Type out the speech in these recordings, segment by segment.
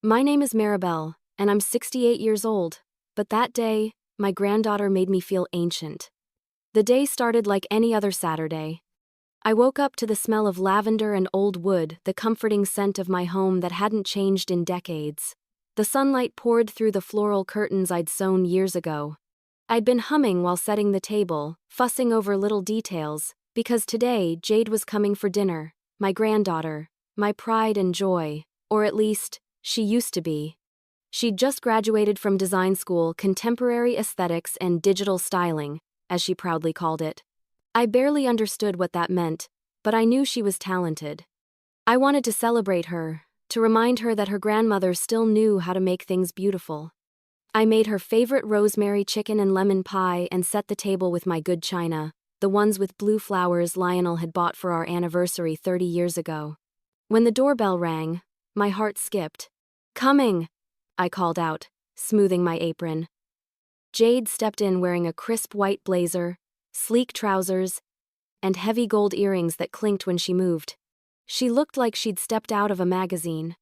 My name is Maribel, and I'm 68 years old, but that day, my granddaughter made me feel ancient. The day started like any other Saturday. I woke up to the smell of lavender and old wood, the comforting scent of my home that hadn't changed in decades. The sunlight poured through the floral curtains I'd sewn years ago. I'd been humming while setting the table, fussing over little details, because today Jade was coming for dinner, my granddaughter, my pride and joy, or at least, she used to be. She'd just graduated from design school, contemporary aesthetics and digital styling, as she proudly called it. I barely understood what that meant, but I knew she was talented. I wanted to celebrate her, to remind her that her grandmother still knew how to make things beautiful. I made her favorite rosemary chicken and lemon pie and set the table with my good china, the ones with blue flowers Lionel had bought for our anniversary 30 years ago. When the doorbell rang, my heart skipped. "Coming!" I called out, smoothing my apron. Jade stepped in wearing a crisp white blazer, sleek trousers, and heavy gold earrings that clinked when she moved. She looked like she'd stepped out of a magazine.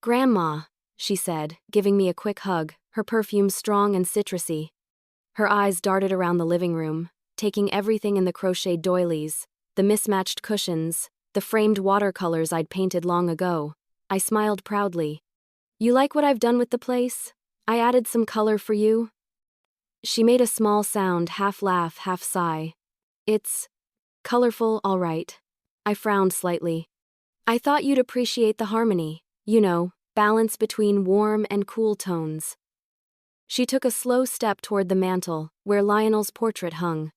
"Grandma," she said, giving me a quick hug, her perfume strong and citrusy. Her eyes darted around the living room, taking everything in the crocheted doilies, the mismatched cushions, the framed watercolors I'd painted long ago. I smiled proudly. "You like what I've done with the place? I added some color for you." She made a small sound, half laugh, half sigh. "It's colorful, all right." I frowned slightly. "I thought you'd appreciate the harmony, balance between warm and cool tones." She took a slow step toward the mantel, where Lionel's portrait hung.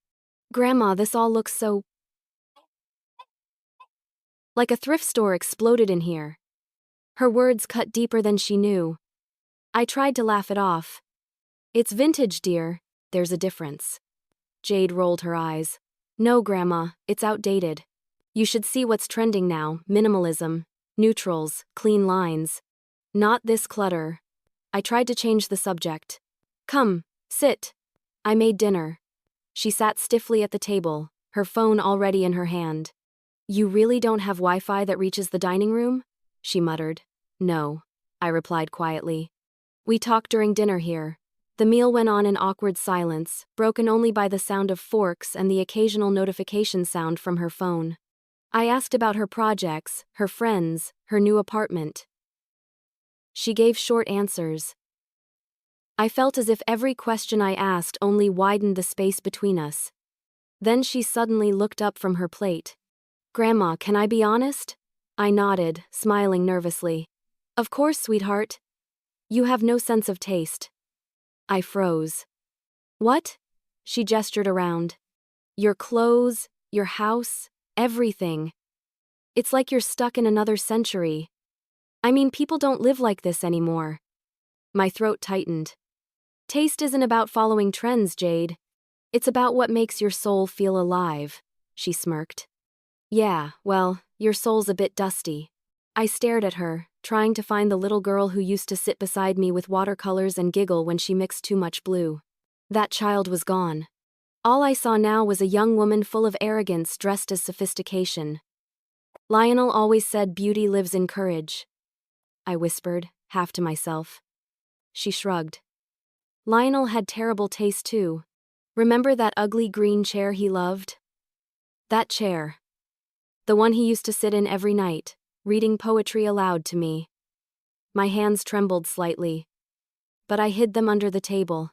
"Grandma, this all looks so like a thrift store exploded in here." Her words cut deeper than she knew. I tried to laugh it off. "It's vintage, dear. There's a difference." Jade rolled her eyes. "No, Grandma, it's outdated. You should see what's trending now: minimalism, neutrals, clean lines. Not this clutter." I tried to change the subject. "Come, sit." I made dinner. She sat stiffly at the table, her phone already in her hand. "You really don't have Wi-Fi that reaches the dining room?" she muttered. "No," I replied quietly. We talked during dinner here. The meal went on in awkward silence, broken only by the sound of forks and the occasional notification sound from her phone. I asked about her projects, her friends, her new apartment. She gave short answers. I felt as if every question I asked only widened the space between us. Then she suddenly looked up from her plate. "Grandma, can I be honest?" I nodded, smiling nervously. "Of course, sweetheart. You have no sense of taste." I froze. "What?" She gestured around. "Your clothes, your house, everything. It's like you're stuck in another century. I mean, people don't live like this anymore." My throat tightened. "Taste isn't about following trends, Jade. It's about what makes your soul feel alive," she smirked. "Yeah, well, your soul's a bit dusty." I stared at her, trying to find the little girl who used to sit beside me with watercolors and giggle when she mixed too much blue. That child was gone. All I saw now was a young woman full of arrogance dressed as sophistication. "Lionel always said beauty lives in courage," I whispered, half to myself. She shrugged. "Lionel had terrible taste too. Remember that ugly green chair he loved? That chair. The one he used to sit in every night, reading poetry aloud to me." My hands trembled slightly, but I hid them under the table.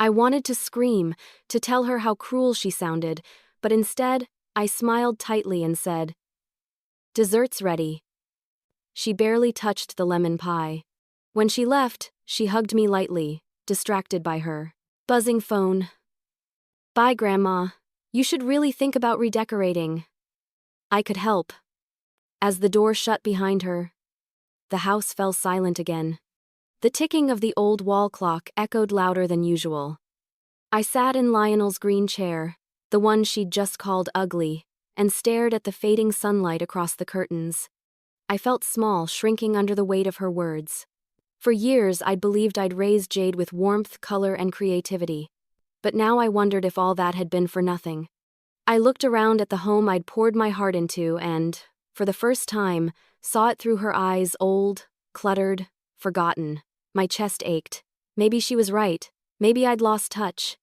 I wanted to scream, to tell her how cruel she sounded, but instead, I smiled tightly and said, "Dessert's ready." She barely touched the lemon pie. When she left, she hugged me lightly, distracted by her buzzing phone. "Bye, Grandma. You should really think about redecorating." I could help. As the door shut behind her, the house fell silent again. The ticking of the old wall clock echoed louder than usual. I sat in Lionel's green chair, the one she'd just called ugly, and stared at the fading sunlight across the curtains. I felt small, shrinking under the weight of her words. For years, I'd believed I'd raised Jade with warmth, color, and creativity. But now I wondered if all that had been for nothing. I looked around at the home I'd poured my heart into and, for the first time, saw it through her eyes: old, cluttered, forgotten. My chest ached. Maybe she was right. Maybe I'd lost touch.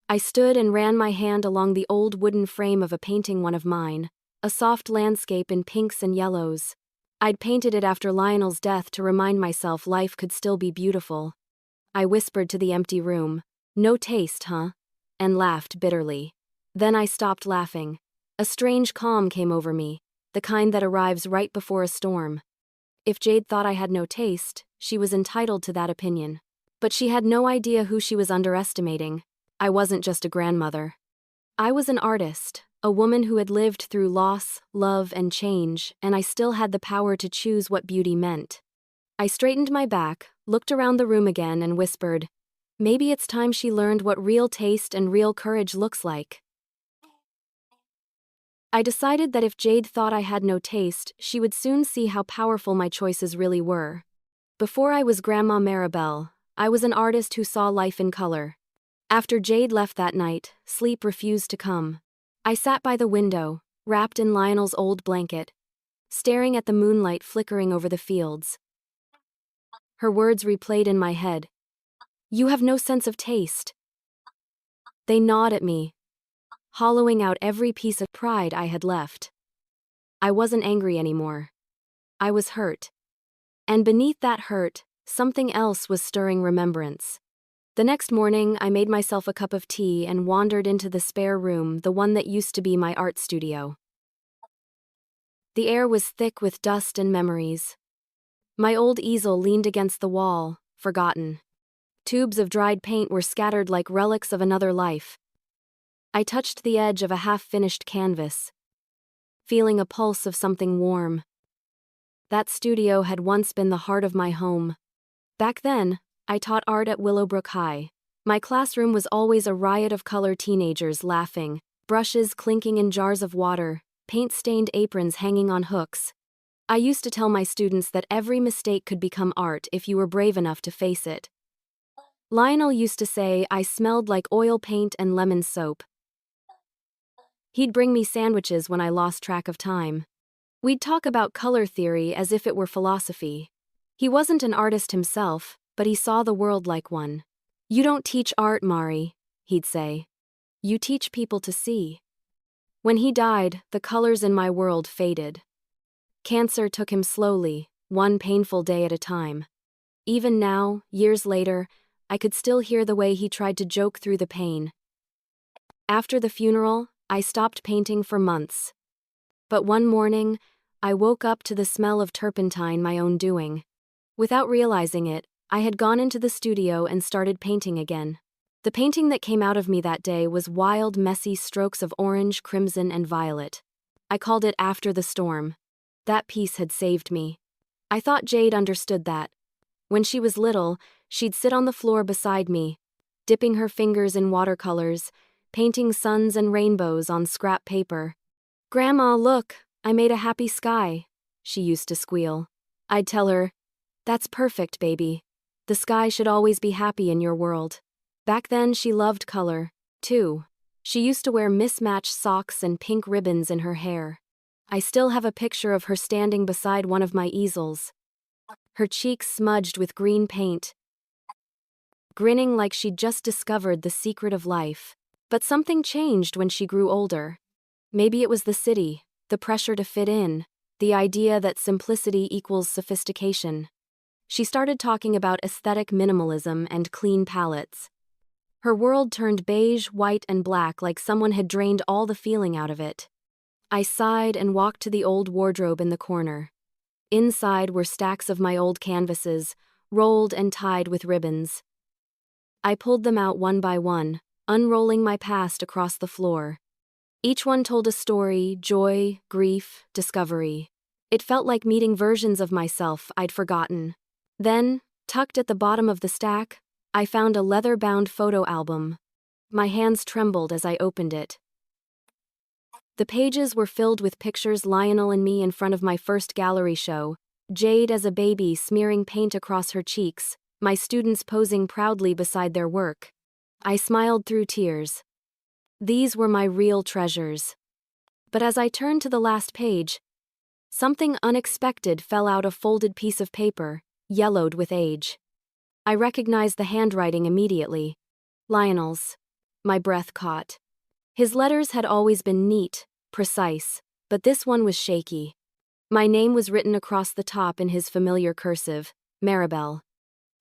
I stood and ran my hand along the old wooden frame of a painting one of mine, a soft landscape in pinks and yellows. I'd painted it after Lionel's death to remind myself life could still be beautiful. I whispered to the empty room, "No taste, huh?" and laughed bitterly. Then I stopped laughing. A strange calm came over me, the kind that arrives right before a storm. If Jade thought I had no taste, she was entitled to that opinion. But she had no idea who she was underestimating. I wasn't just a grandmother. I was an artist, a woman who had lived through loss, love, and change, and I still had the power to choose what beauty meant. I straightened my back, looked around the room again, and whispered, "Maybe it's time she learned what real taste and real courage looks like." I decided that if Jade thought I had no taste, she would soon see how powerful my choices really were. Before I was Grandma Maribel, I was an artist who saw life in color. After Jade left that night, sleep refused to come. I sat by the window, wrapped in Lionel's old blanket, staring at the moonlight flickering over the fields. Her words replayed in my head. "You have no sense of taste." They gnawed at me, hollowing out every piece of pride I had left. I wasn't angry anymore. I was hurt. And beneath that hurt, something else was stirring remembrance. The next morning, I made myself a cup of tea and wandered into the spare room, the one that used to be my art studio. The air was thick with dust and memories. My old easel leaned against the wall, forgotten. Tubes of dried paint were scattered like relics of another life. I touched the edge of a half-finished canvas, feeling a pulse of something warm. That studio had once been the heart of my home. Back then, I taught art at Willowbrook High. My classroom was always a riot of color, teenagers laughing, brushes clinking in jars of water, paint-stained aprons hanging on hooks. I used to tell my students that every mistake could become art if you were brave enough to face it. Lionel used to say I smelled like oil paint and lemon soap. He'd bring me sandwiches when I lost track of time. We'd talk about color theory as if it were philosophy. He wasn't an artist himself, but he saw the world like one. "You don't teach art, Mari," he'd say. "You teach people to see." When he died, the colors in my world faded. Cancer took him slowly, one painful day at a time. Even now, years later, I could still hear the way he tried to joke through the pain. After the funeral, I stopped painting for months. But one morning, I woke up to the smell of turpentine, my own doing. Without realizing it, I had gone into the studio and started painting again. The painting that came out of me that day was wild, messy strokes of orange, crimson, and violet. I called it After the Storm. That piece had saved me. I thought Jade understood that. When she was little, she'd sit on the floor beside me, dipping her fingers in watercolors, painting suns and rainbows on scrap paper. "Grandma, look, I made a happy sky," she used to squeal. I'd tell her, "That's perfect, baby. The sky should always be happy in your world." Back then, she loved color, too. She used to wear mismatched socks and pink ribbons in her hair. I still have a picture of her standing beside one of my easels, her cheeks smudged with green paint, grinning like she'd just discovered the secret of life. But something changed when she grew older. Maybe it was the city, the pressure to fit in, the idea that simplicity equals sophistication. She started talking about aesthetic minimalism and clean palettes. Her world turned beige, white, and black like someone had drained all the feeling out of it. I sighed and walked to the old wardrobe in the corner. Inside were stacks of my old canvases, rolled and tied with ribbons. I pulled them out one by one, unrolling my past across the floor. Each one told a story, joy, grief, discovery. It felt like meeting versions of myself I'd forgotten. Then, tucked at the bottom of the stack, I found a leather-bound photo album. My hands trembled as I opened it. The pages were filled with pictures Lionel and me in front of my first gallery show, Jade as a baby smearing paint across her cheeks, my students posing proudly beside their work. I smiled through tears. These were my real treasures. But as I turned to the last page, something unexpected fell out: a folded piece of paper, yellowed with age. I recognized the handwriting immediately. Lionel's. My breath caught. His letters had always been neat, precise, but this one was shaky. My name was written across the top in his familiar cursive, Maribel.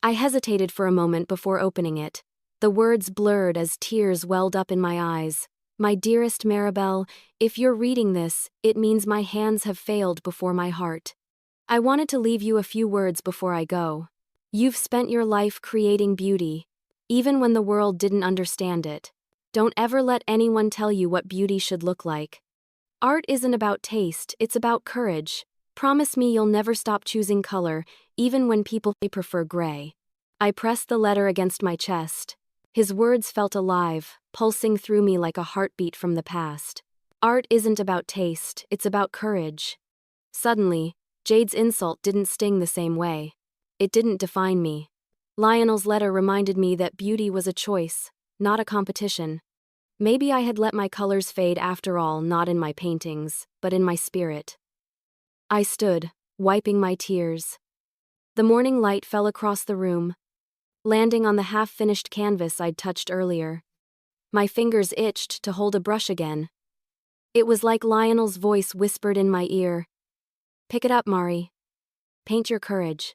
I hesitated for a moment before opening it. The words blurred as tears welled up in my eyes. My dearest Maribel, if you're reading this, it means my hands have failed before my heart. I wanted to leave you a few words before I go. You've spent your life creating beauty, even when the world didn't understand it. Don't ever let anyone tell you what beauty should look like. Art isn't about taste, it's about courage. Promise me you'll never stop choosing color, even when people prefer gray. I pressed the letter against my chest. His words felt alive, pulsing through me like a heartbeat from the past. Art isn't about taste, it's about courage. Suddenly, Jade's insult didn't sting the same way. It didn't define me. Lionel's letter reminded me that beauty was a choice, not a competition. Maybe I had let my colors fade after all, not in my paintings, but in my spirit. I stood, wiping my tears. The morning light fell across the room, landing on the half-finished canvas I'd touched earlier. My fingers itched to hold a brush again. It was like Lionel's voice whispered in my ear. Pick it up, Mari. Paint your courage.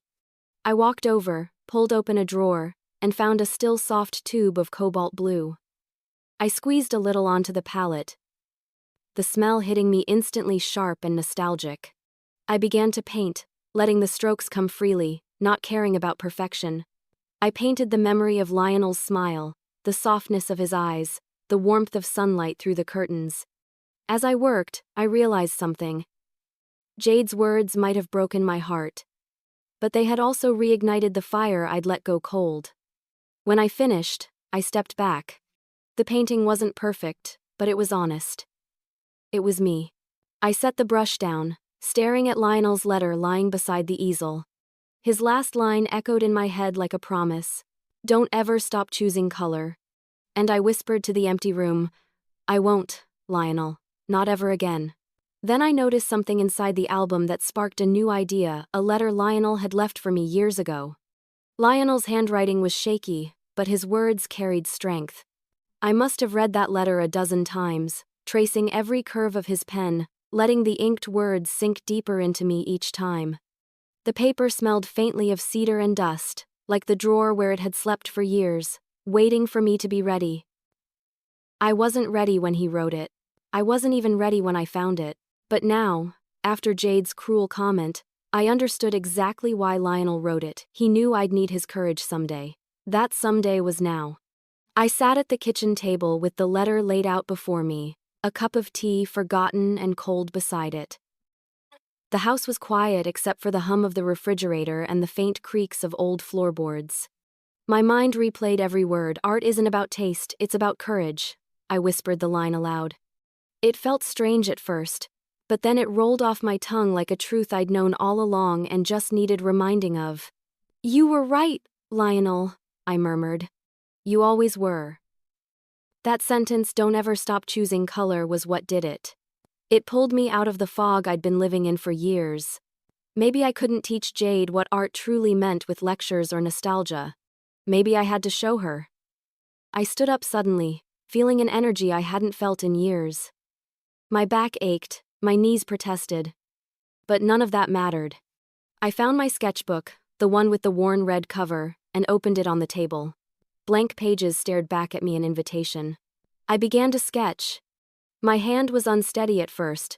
I walked over, pulled open a drawer, and found a still soft tube of cobalt blue. I squeezed a little onto the palette, the smell hitting me instantly sharp and nostalgic. I began to paint, letting the strokes come freely, not caring about perfection. I painted the memory of Lionel's smile, the softness of his eyes, the warmth of sunlight through the curtains. As I worked, I realized something. Jade's words might have broken my heart, but they had also reignited the fire I'd let go cold. When I finished, I stepped back. The painting wasn't perfect, but it was honest. It was me. I set the brush down, staring at Lionel's letter lying beside the easel. His last line echoed in my head like a promise. Don't ever stop choosing color. And I whispered to the empty room, I won't, Lionel, not ever again. Then I noticed something inside the album that sparked a new idea, a letter Lionel had left for me years ago. Lionel's handwriting was shaky, but his words carried strength. I must have read that letter a dozen times, tracing every curve of his pen, letting the inked words sink deeper into me each time. The paper smelled faintly of cedar and dust, like the drawer where it had slept for years, waiting for me to be ready. I wasn't ready when he wrote it. I wasn't even ready when I found it. But now, after Jade's cruel comment, I understood exactly why Lionel wrote it. He knew I'd need his courage someday. That someday was now. I sat at the kitchen table with the letter laid out before me, a cup of tea forgotten and cold beside it. The house was quiet except for the hum of the refrigerator and the faint creaks of old floorboards. My mind replayed every word. Art isn't about taste, it's about courage. I whispered the line aloud. It felt strange at first, but then it rolled off my tongue like a truth I'd known all along and just needed reminding of. You were right, Lionel, I murmured. You always were. That sentence, don't ever stop choosing color, was what did it. It pulled me out of the fog I'd been living in for years. Maybe I couldn't teach Jade what art truly meant with lectures or nostalgia. Maybe I had to show her. I stood up suddenly, feeling an energy I hadn't felt in years. My back ached, my knees protested. But none of that mattered. I found my sketchbook, the one with the worn red cover, and opened it on the table. Blank pages stared back at me in invitation. I began to sketch. My hand was unsteady at first,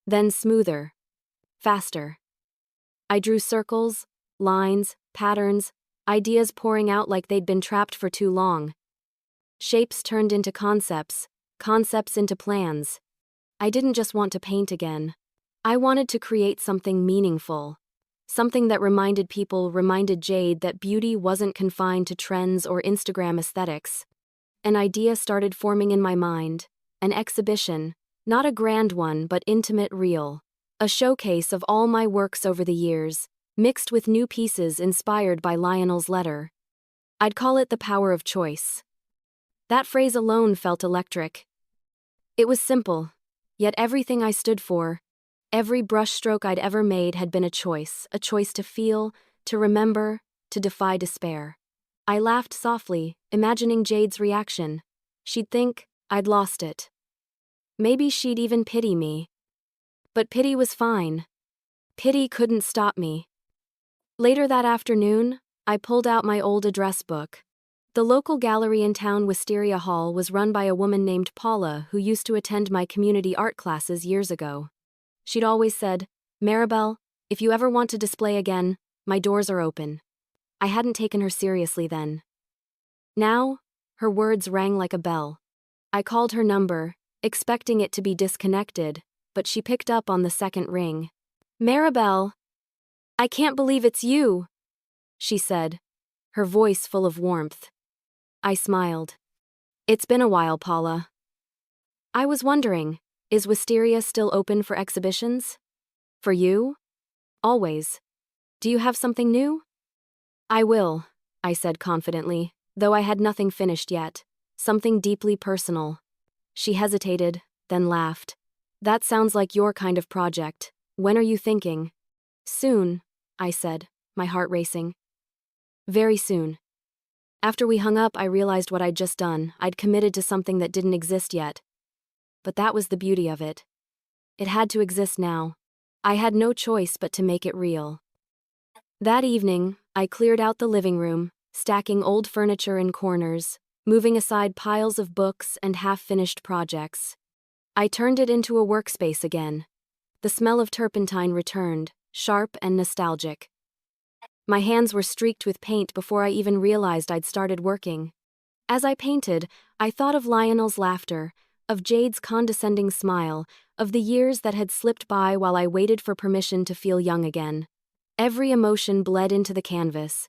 then smoother, faster. I drew circles, lines, patterns, ideas pouring out like they'd been trapped for too long. Shapes turned into concepts, concepts into plans. I didn't just want to paint again. I wanted to create something meaningful. Something that reminded Jade that beauty wasn't confined to trends or Instagram aesthetics. An idea started forming in my mind. An exhibition, not a grand one but intimate, real. A showcase of all my works over the years, mixed with new pieces inspired by Lionel's letter. I'd call it the power of choice. That phrase alone felt electric. It was simple, yet everything I stood for, every brushstroke I'd ever made had been a choice to feel, to remember, to defy despair. I laughed softly, imagining Jade's reaction. She'd think I'd lost it. Maybe she'd even pity me. But pity was fine. Pity couldn't stop me. Later that afternoon, I pulled out my old address book. The local gallery in town, Wisteria Hall, was run by a woman named Paula who used to attend my community art classes years ago. She'd always said, "Maribel, if you ever want to display again, my doors are open." I hadn't taken her seriously then. Now, her words rang like a bell. I called her number, expecting it to be disconnected, but she picked up on the second ring. "Maribel, I can't believe it's you," she said, her voice full of warmth. I smiled. "It's been a while, Paula. I was wondering, is Wisteria still open for exhibitions? For you? Always. Do you have something new?" "I will," I said confidently, though I had nothing finished yet. Something deeply personal. She hesitated, then laughed. "That sounds like your kind of project. When are you thinking?" "Soon," I said, my heart racing. "Very soon." After we hung up, I realized what I'd just done. I'd committed to something that didn't exist yet. But that was the beauty of it. It had to exist now. I had no choice but to make it real. That evening, I cleared out the living room, stacking old furniture in corners, moving aside piles of books and half-finished projects. I turned it into a workspace again. The smell of turpentine returned, sharp and nostalgic. My hands were streaked with paint before I even realized I'd started working. As I painted, I thought of Lionel's laughter, of Jade's condescending smile, of the years that had slipped by while I waited for permission to feel young again. Every emotion bled into the canvas.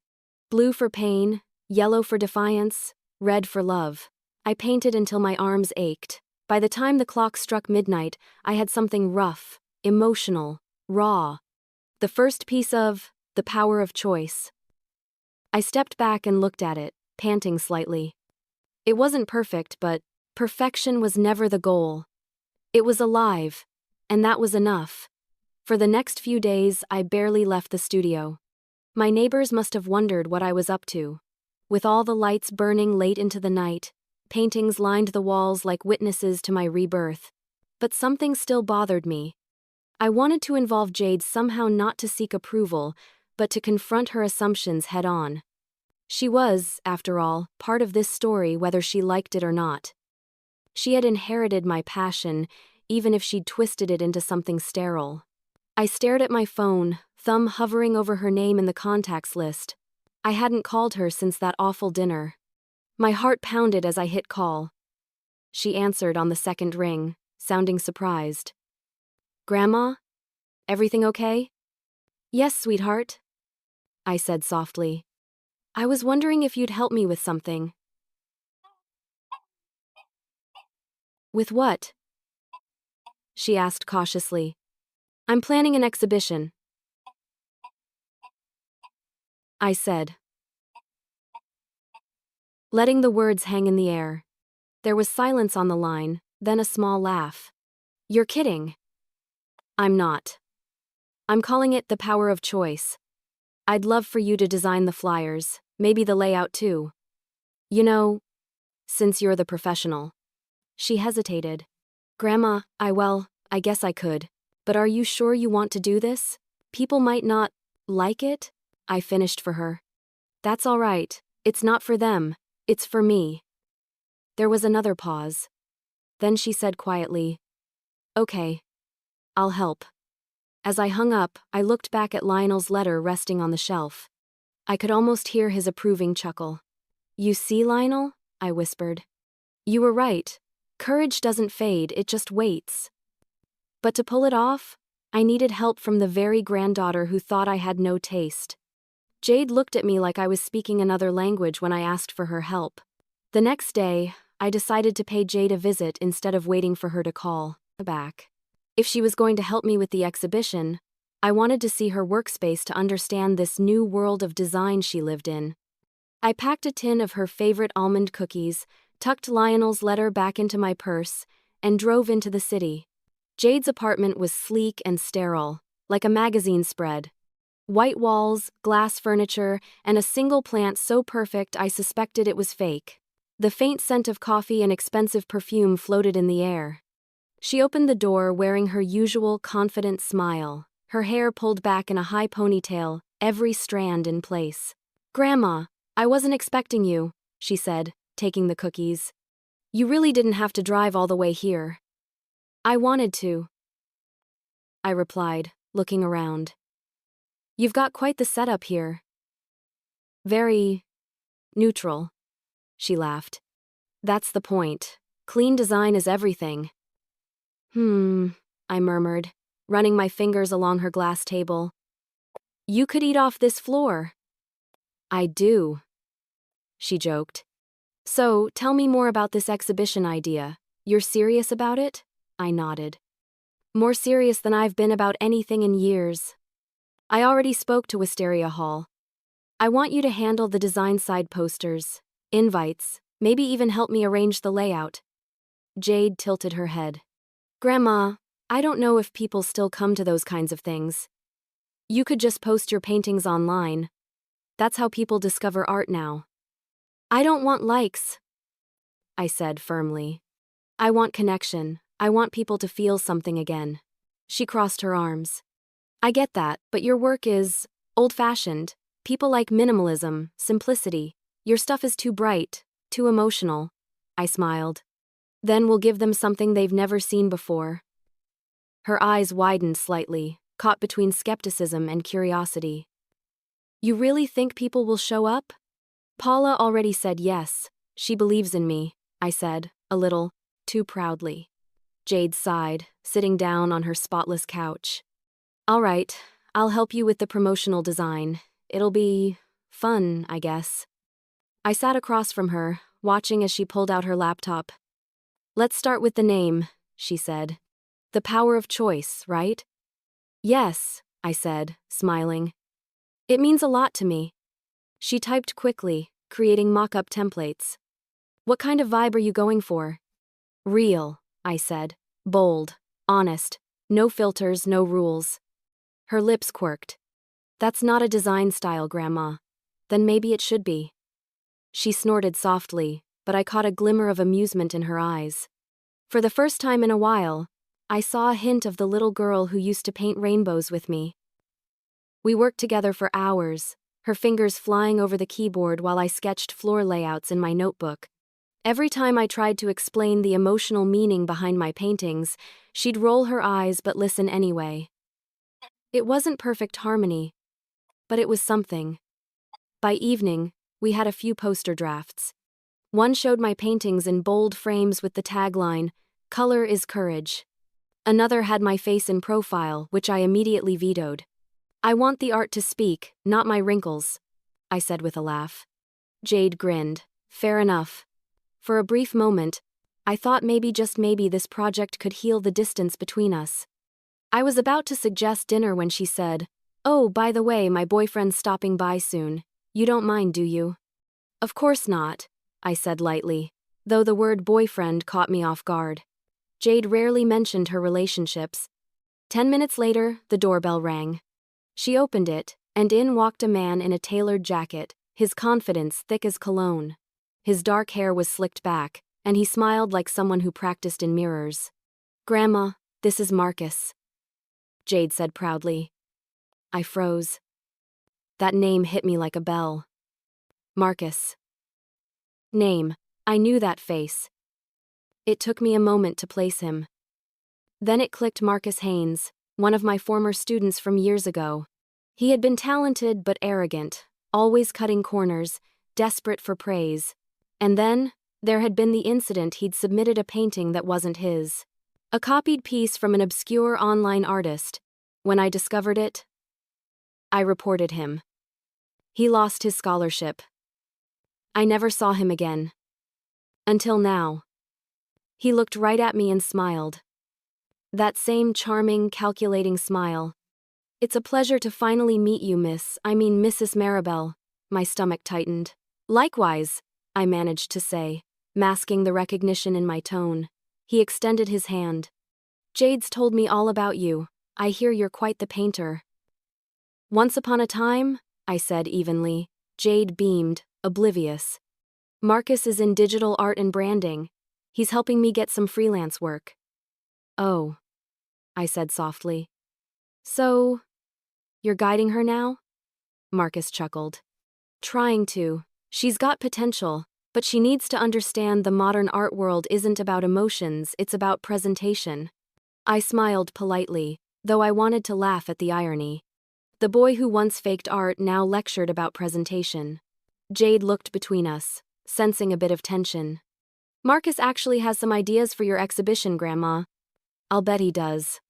Blue for pain, yellow for defiance, red for love. I painted until my arms ached. By the time the clock struck midnight, I had something rough, emotional, raw. The first piece of The Power of Choice. I stepped back and looked at it, panting slightly. It wasn't perfect, but perfection was never the goal. It was alive, and that was enough. For the next few days, I barely left the studio. My neighbors must have wondered what I was up to. With all the lights burning late into the night, paintings lined the walls like witnesses to my rebirth. But something still bothered me. I wanted to involve Jade somehow, not to seek approval, but to confront her assumptions head-on. She was, after all, part of this story whether she liked it or not. She had inherited my passion, even if she'd twisted it into something sterile. I stared at my phone, thumb hovering over her name in the contacts list. I hadn't called her since that awful dinner. My heart pounded as I hit call. She answered on the second ring, sounding surprised. "Grandma? Everything okay?" "Yes, sweetheart," I said softly. "I was wondering if you'd help me with something." "With what?" she asked cautiously. "I'm planning an exhibition," I said, letting the words hang in the air. There was silence on the line, then a small laugh. "You're kidding." "I'm not. I'm calling it The Power of Choice. I'd love for you to design the flyers, maybe the layout too. You know, since you're the professional." She hesitated. "Grandma, I guess I could. But are you sure you want to do this? People might not like it," I finished for her. "That's all right. It's not for them. It's for me." There was another pause. Then she said quietly, "Okay. I'll help." As I hung up, I looked back at Lionel's letter resting on the shelf. I could almost hear his approving chuckle. "You see, Lionel?" I whispered. "You were right. Courage doesn't fade, it just waits." But to pull it off, I needed help from the very granddaughter who thought I had no taste. Jade looked at me like I was speaking another language when I asked for her help. The next day, I decided to pay Jade a visit instead of waiting for her to call back. If she was going to help me with the exhibition, I wanted to see her workspace to understand this new world of design she lived in. I packed a tin of her favorite almond cookies, tucked Lionel's letter back into my purse, and drove into the city. Jade's apartment was sleek and sterile, like a magazine spread. White walls, glass furniture, and a single plant so perfect I suspected it was fake. The faint scent of coffee and expensive perfume floated in the air. She opened the door wearing her usual confident smile, her hair pulled back in a high ponytail, every strand in place. "Grandma, I wasn't expecting you," she said, taking the cookies. "You really didn't have to drive all the way here." "I wanted to," I replied, looking around. "You've got quite the setup here." "Very neutral," she laughed. "That's the point. Clean design is everything." I murmured, running my fingers along her glass table. "You could eat off this floor." "I do," she joked. "So, tell me more about this exhibition idea. You're serious about it?" I nodded. "More serious than I've been about anything in years. I already spoke to Wisteria Hall. I want you to handle the design side posters, invites, maybe even help me arrange the layout." Jade tilted her head. "Grandma, I don't know if people still come to those kinds of things. You could just post your paintings online. That's how people discover art now." "I don't want likes," I said firmly. "I want connection. I want people to feel something again." She crossed her arms. "I get that, but your work is old-fashioned. People like minimalism, simplicity. Your stuff is too bright, too emotional." I smiled. "Then we'll give them something they've never seen before." Her eyes widened slightly, caught between skepticism and curiosity. "You really think people will show up?" "Paula already said yes. She believes in me," I said, a little too proudly. Jade sighed, sitting down on her spotless couch. "All right, I'll help you with the promotional design. It'll be fun, I guess." I sat across from her, watching as she pulled out her laptop. "Let's start with the name," she said. "The power of choice, right?" "Yes," I said, smiling. "It means a lot to me." She typed quickly, creating mock-up templates. "What kind of vibe are you going for?" "Real," I said. "Bold, honest, no filters, no rules." Her lips quirked. "That's not a design style, Grandma." "Then maybe it should be." She snorted softly, but I caught a glimmer of amusement in her eyes. For the first time in a while, I saw a hint of the little girl who used to paint rainbows with me. We worked together for hours, her fingers flying over the keyboard while I sketched floor layouts in my notebook. Every time I tried to explain the emotional meaning behind my paintings, she'd roll her eyes but listen anyway. It wasn't perfect harmony, but it was something. By evening, we had a few poster drafts. One showed my paintings in bold frames with the tagline, "Color is courage." Another had my face in profile, which I immediately vetoed. "I want the art to speak, not my wrinkles," I said with a laugh. Jade grinned. "Fair enough." For a brief moment, I thought maybe just maybe this project could heal the distance between us. I was about to suggest dinner when she said, "Oh, by the way, my boyfriend's stopping by soon. You don't mind, do you?" "Of course not," I said lightly, though the word boyfriend caught me off guard. Jade rarely mentioned her relationships. 10 minutes later, the doorbell rang. She opened it, and in walked a man in a tailored jacket, his confidence thick as cologne. His dark hair was slicked back, and he smiled like someone who practiced in mirrors. "Grandma, this is Marcus," Jade said proudly. I froze. That name hit me like a bell. Marcus. Name. I knew that face. It took me a moment to place him. Then it clicked: Marcus Haynes, one of my former students from years ago. He had been talented but arrogant, always cutting corners, desperate for praise. And then, there had been the incident he'd submitted a painting that wasn't his. A copied piece from an obscure online artist. When I discovered it, I reported him. He lost his scholarship. I never saw him again. Until now. He looked right at me and smiled. That same charming, calculating smile. "It's a pleasure to finally meet you, Mrs. Maribel." My stomach tightened. "Likewise," I managed to say, masking the recognition in my tone. He extended his hand. "Jade's told me all about you. I hear you're quite the painter." Once upon a time, I said evenly. Jade beamed, oblivious. Marcus is in digital art and branding. He's helping me get some freelance work. Oh, I said softly. So, you're guiding her now? Marcus chuckled. Trying to. She's got potential, but she needs to understand the modern art world isn't about emotions, it's about presentation. I smiled politely, though I wanted to laugh at the irony. The boy who once faked art now lectured about presentation. Jade looked between us, sensing a bit of tension. Marcus actually has some ideas for your exhibition, Grandma. I'll bet he does,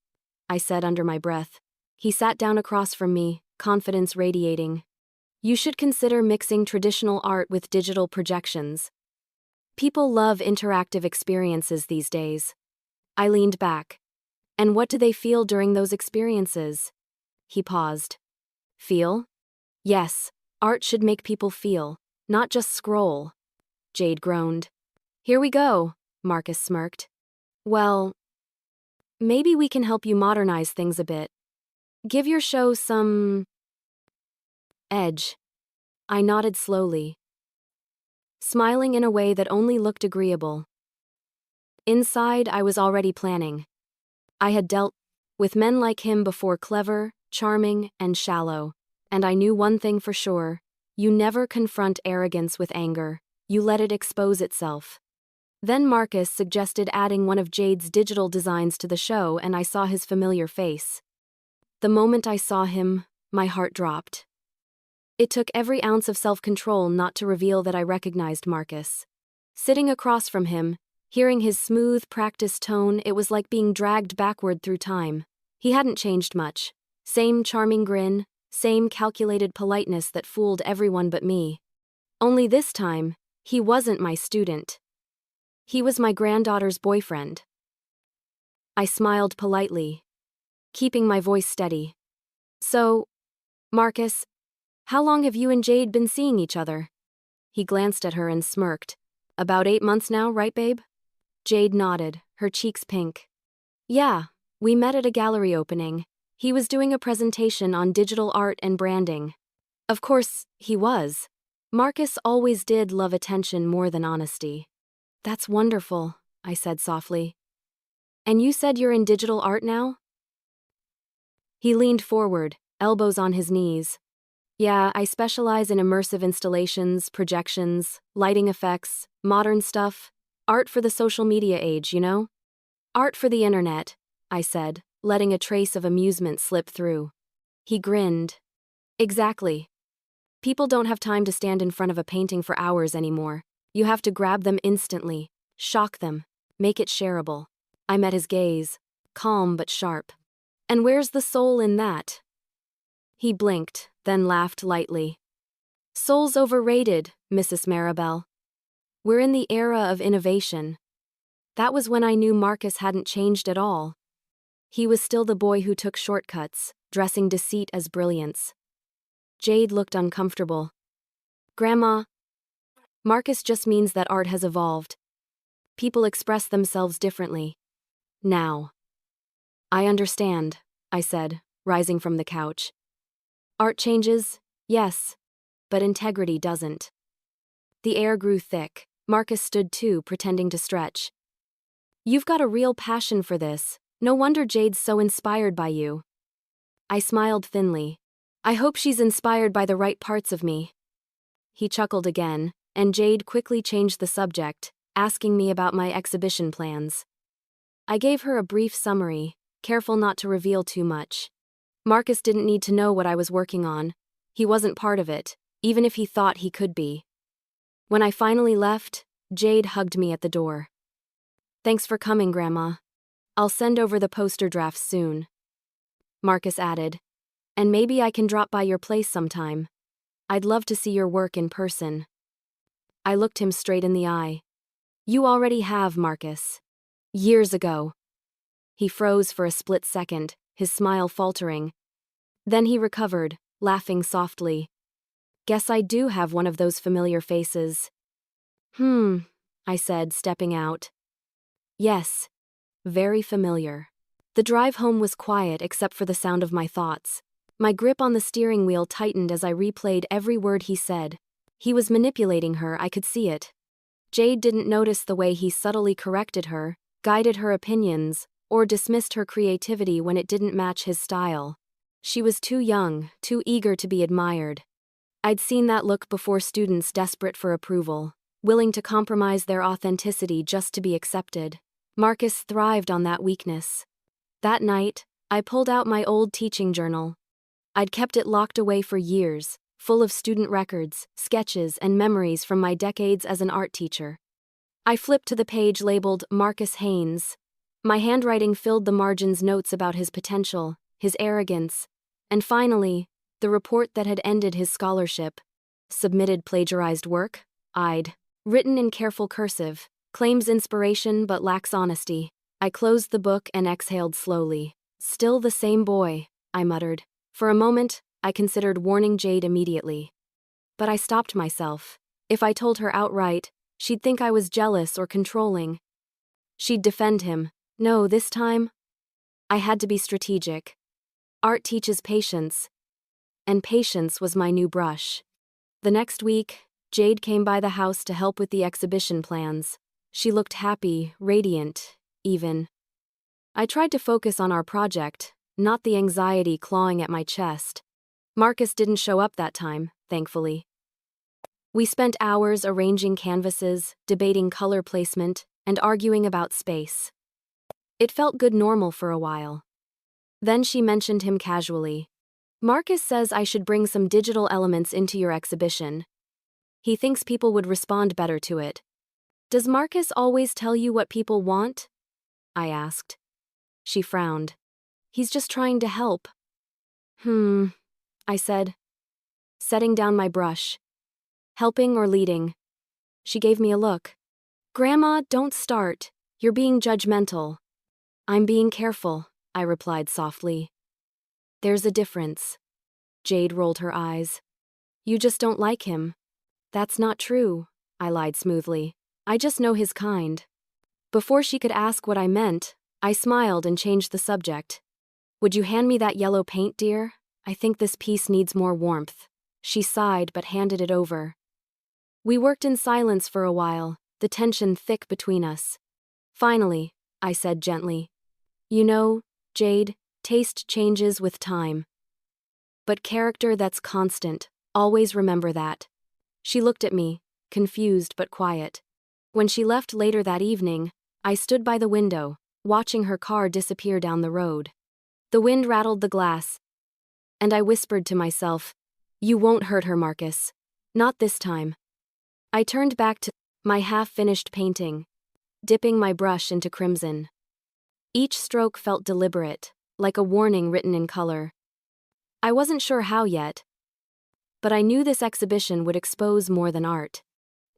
I said under my breath. He sat down across from me, confidence radiating. You should consider mixing traditional art with digital projections. People love interactive experiences these days. I leaned back. And what do they feel during those experiences? He paused. Feel? Yes, art should make people feel, not just scroll. Jade groaned. Here we go, Marcus smirked. Well, maybe we can help you modernize things a bit. Give your show some edge. I nodded slowly, smiling in a way that only looked agreeable. Inside, I was already planning. I had dealt with men like him before, clever, charming, and shallow, and I knew one thing for sure. You never confront arrogance with anger, you let it expose itself. Then Marcus suggested adding one of Jade's digital designs to the show, and I saw his familiar face. The moment I saw him, my heart dropped. It took every ounce of self-control not to reveal that I recognized Marcus. Sitting across from him, hearing his smooth, practiced tone, it was like being dragged backward through time. He hadn't changed much. Same charming grin, same calculated politeness that fooled everyone but me. Only this time, he wasn't my student. He was my granddaughter's boyfriend. I smiled politely, keeping my voice steady. So, Marcus, how long have you and Jade been seeing each other? He glanced at her and smirked. About 8 months now, right, babe? Jade nodded, her cheeks pink. Yeah, we met at a gallery opening. He was doing a presentation on digital art and branding. Of course, he was. Marcus always did love attention more than honesty. That's wonderful, I said softly. And you said you're in digital art now? He leaned forward, elbows on his knees. Yeah, I specialize in immersive installations, projections, lighting effects, modern stuff. Art for the social media age, you know? Art for the internet, I said, letting a trace of amusement slip through. He grinned. Exactly. People don't have time to stand in front of a painting for hours anymore. You have to grab them instantly, shock them, make it shareable. I met his gaze, calm but sharp. And where's the soul in that? He blinked, then laughed lightly. Soul's overrated, Mrs. Maribel. We're in the era of innovation. That was when I knew Marcus hadn't changed at all. He was still the boy who took shortcuts, dressing deceit as brilliance. Jade looked uncomfortable. Grandma, Marcus just means that art has evolved. People express themselves differently. Now. I understand, I said, rising from the couch. Art changes, yes, but integrity doesn't. The air grew thick. Marcus stood too, pretending to stretch. You've got a real passion for this. No wonder Jade's so inspired by you. I smiled thinly. I hope she's inspired by the right parts of me. He chuckled again, and Jade quickly changed the subject, asking me about my exhibition plans. I gave her a brief summary, careful not to reveal too much. Marcus didn't need to know what I was working on. He wasn't part of it, even if he thought he could be. When I finally left, Jade hugged me at the door. Thanks for coming, Grandma. I'll send over the poster drafts soon. Marcus added, and maybe I can drop by your place sometime. I'd love to see your work in person. I looked him straight in the eye. You already have, Marcus. Years ago. He froze for a split second, his smile faltering. Then he recovered, laughing softly. Guess I do have one of those familiar faces. I said, stepping out. Yes. Very familiar. The drive home was quiet except for the sound of my thoughts. My grip on the steering wheel tightened as I replayed every word he said. He was manipulating her, I could see it. Jade didn't notice the way he subtly corrected her, guided her opinions, or dismissed her creativity when it didn't match his style. She was too young, too eager to be admired. I'd seen that look before, students desperate for approval, willing to compromise their authenticity just to be accepted. Marcus thrived on that weakness. That night, I pulled out my old teaching journal. I'd kept it locked away for years, full of student records, sketches, and memories from my decades as an art teacher. I flipped to the page labeled Marcus Haynes. My handwriting filled the margins, notes about his potential, his arrogance, and finally, the report that had ended his scholarship. Submitted plagiarized work? I'd written in careful cursive, claims inspiration but lacks honesty. I closed the book and exhaled slowly. Still the same boy, I muttered. For a moment, I considered warning Jade immediately. But I stopped myself. If I told her outright, she'd think I was jealous or controlling. She'd defend him. No, this time, I had to be strategic. Art teaches patience, and patience was my new brush. The next week, Jade came by the house to help with the exhibition plans. She looked happy, radiant, even. I tried to focus on our project, not the anxiety clawing at my chest. Marcus didn't show up that time, thankfully. We spent hours arranging canvases, debating color placement, and arguing about space. It felt good, normal for a while. Then she mentioned him casually. Marcus says I should bring some digital elements into your exhibition. He thinks people would respond better to it. Does Marcus always tell you what people want? I asked. She frowned. He's just trying to help. I said, setting down my brush. Helping or leading? She gave me a look. Grandma, don't start. You're being judgmental. I'm being careful, I replied softly. There's a difference. Jade rolled her eyes. You just don't like him. That's not true, I lied smoothly. I just know his kind. Before she could ask what I meant, I smiled and changed the subject. Would you hand me that yellow paint, dear? I think this piece needs more warmth. She sighed but handed it over. We worked in silence for a while, the tension thick between us. Finally, I said gently. You know, Jade, taste changes with time. But character, that's constant. Always remember that. She looked at me, confused but quiet. When she left later that evening, I stood by the window, watching her car disappear down the road. The wind rattled the glass, and I whispered to myself, You won't hurt her, Marcus. Not this time. I turned back to my half-finished painting, dipping my brush into crimson. Each stroke felt deliberate, like a warning written in color. I wasn't sure how yet, but I knew this exhibition would expose more than art.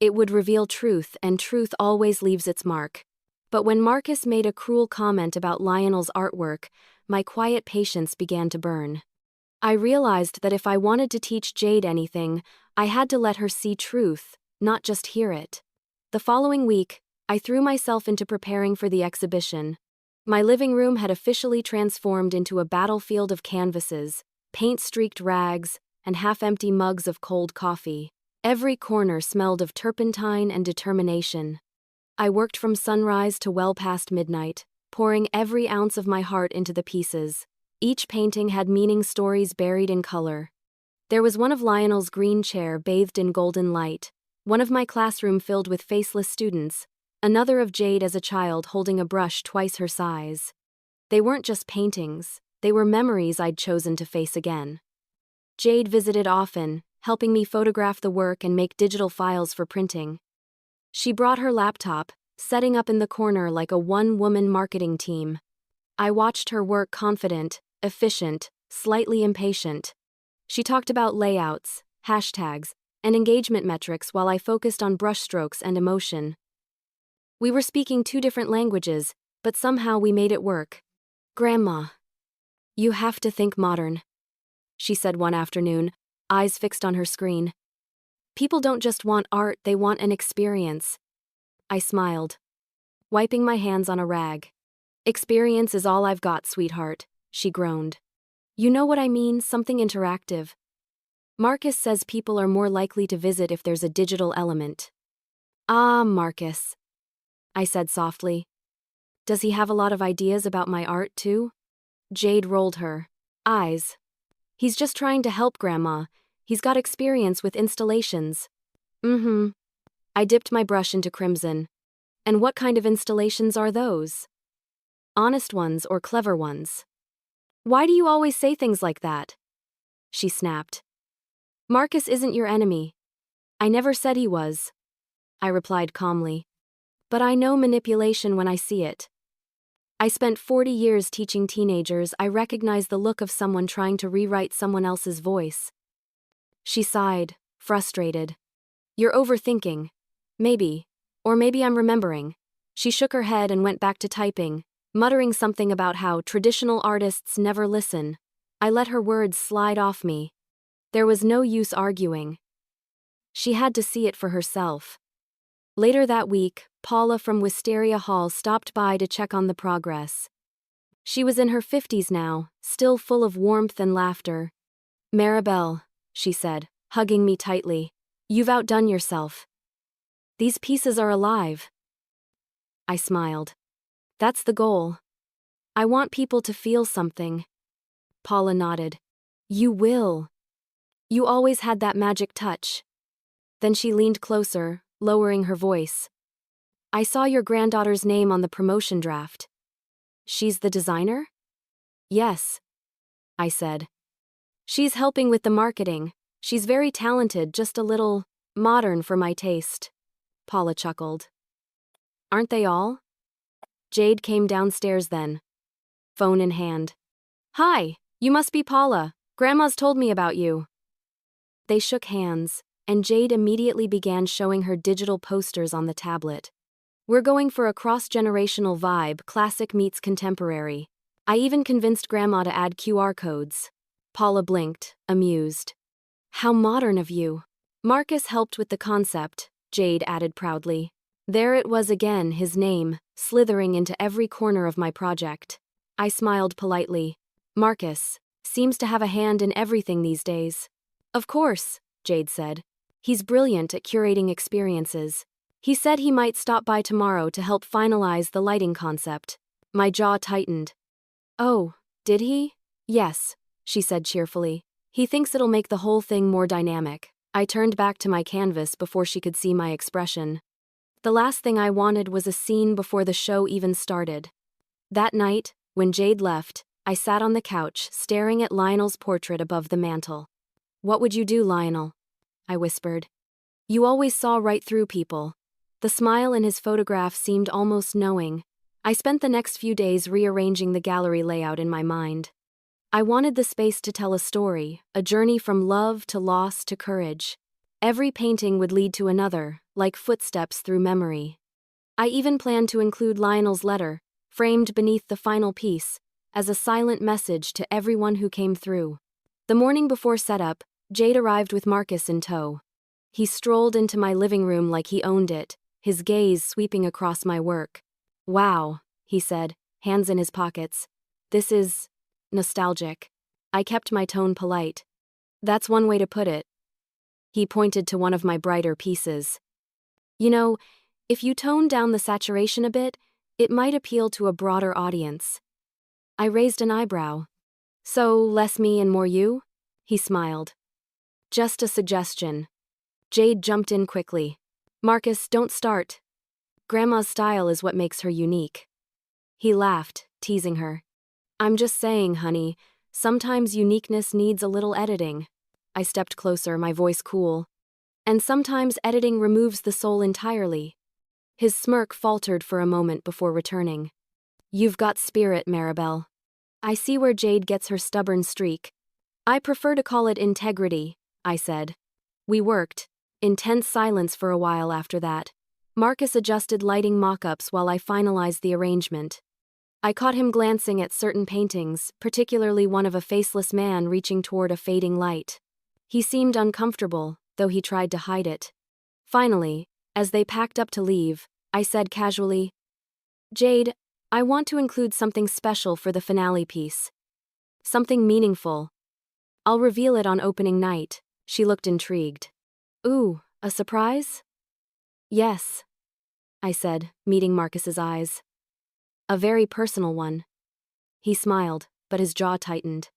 It would reveal truth, and truth always leaves its mark. But when Marcus made a cruel comment about Lionel's artwork, my quiet patience began to burn. I realized that if I wanted to teach Jade anything, I had to let her see truth, not just hear it. The following week, I threw myself into preparing for the exhibition. My living room had officially transformed into a battlefield of canvases, paint-streaked rags, and half-empty mugs of cold coffee. Every corner smelled of turpentine and determination. I worked from sunrise to well past midnight, pouring every ounce of my heart into the pieces. Each painting had meaning, stories buried in color. There was one of Lionel's green chair bathed in golden light, one of my classroom filled with faceless students, another of Jade as a child holding a brush twice her size. They weren't just paintings, they were memories I'd chosen to face again. Jade visited often, helping me photograph the work and make digital files for printing. She brought her laptop, setting up in the corner like a one-woman marketing team. I watched her work, confident, efficient, slightly impatient. She talked about layouts, hashtags, and engagement metrics while I focused on brushstrokes and emotion. We were speaking two different languages, but somehow we made it work. Grandma, you have to think modern, she said one afternoon, eyes fixed on her screen. People don't just want art, they want an experience. I smiled, wiping my hands on a rag. Experience is all I've got, sweetheart, she groaned. You know what I mean, something interactive. Marcus says people are more likely to visit if there's a digital element. Ah, Marcus, I said softly. Does he have a lot of ideas about my art, too? Jade rolled her eyes. He's just trying to help Grandma. He's got experience with installations. I dipped my brush into crimson. And what kind of installations are those? Honest ones or clever ones? Why do you always say things like that? She snapped. Marcus isn't your enemy. I never said he was, I replied calmly. But I know manipulation when I see it. I spent 40 years teaching teenagers. I recognize the look of someone trying to rewrite someone else's voice. She sighed, frustrated. You're overthinking. Maybe. Or maybe I'm remembering. She shook her head and went back to typing, muttering something about how traditional artists never listen. I let her words slide off me. There was no use arguing. She had to see it for herself. Later that week, Paula from Wisteria Hall stopped by to check on the progress. She was in her 50s now, still full of warmth and laughter. Maribel, she said, hugging me tightly, you've outdone yourself. These pieces are alive. I smiled. That's the goal. I want people to feel something. Paula nodded. You will. You always had that magic touch. Then she leaned closer, lowering her voice. I saw your granddaughter's name on the promotion draft. She's the designer? Yes, I said. She's helping with the marketing. She's very talented, just a little modern for my taste. Paula chuckled. Aren't they all? Jade came downstairs then, phone in hand. Hi, you must be Paula. Grandma's told me about you. They shook hands, and Jade immediately began showing her digital posters on the tablet. We're going for a cross-generational vibe, classic meets contemporary. I even convinced Grandma to add QR codes. Paula blinked, amused. How modern of you. Marcus helped with the concept, Jade added proudly. There it was again, his name, slithering into every corner of my project. I smiled politely. Marcus seems to have a hand in everything these days. Of course, Jade said. He's brilliant at curating experiences. He said he might stop by tomorrow to help finalize the lighting concept. My jaw tightened. Oh, did he? Yes, she said cheerfully. He thinks it'll make the whole thing more dynamic. I turned back to my canvas before she could see my expression. The last thing I wanted was a scene before the show even started. That night, when Jade left, I sat on the couch, staring at Lionel's portrait above the mantel. What would you do, Lionel? I whispered. You always saw right through people. The smile in his photograph seemed almost knowing. I spent the next few days rearranging the gallery layout in my mind. I wanted the space to tell a story, a journey from love to loss to courage. Every painting would lead to another, like footsteps through memory. I even planned to include Lionel's letter, framed beneath the final piece, as a silent message to everyone who came through. The morning before setup, Jade arrived with Marcus in tow. He strolled into my living room like he owned it, his gaze sweeping across my work. Wow, he said, hands in his pockets. This is nostalgic. I kept my tone polite. That's one way to put it. He pointed to one of my brighter pieces. You know, if you tone down the saturation a bit, it might appeal to a broader audience. I raised an eyebrow. So, less me and more you? He smiled. Just a suggestion. Jade jumped in quickly. Marcus, don't start. Grandma's style is what makes her unique. He laughed, teasing her. I'm just saying, honey, sometimes uniqueness needs a little editing. I stepped closer, my voice cool. And sometimes editing removes the soul entirely. His smirk faltered for a moment before returning. You've got spirit, Maribel. I see where Jade gets her stubborn streak. I prefer to call it integrity, I said. We worked. Intense silence for a while after that. Marcus adjusted lighting mock-ups while I finalized the arrangement. I caught him glancing at certain paintings, particularly one of a faceless man reaching toward a fading light. He seemed uncomfortable, though he tried to hide it. Finally, as they packed up to leave, I said casually, Jade, I want to include something special for the finale piece. Something meaningful. I'll reveal it on opening night. She looked intrigued. Ooh, a surprise? Yes, I said, meeting Marcus's eyes. A very personal one. He smiled, but his jaw tightened.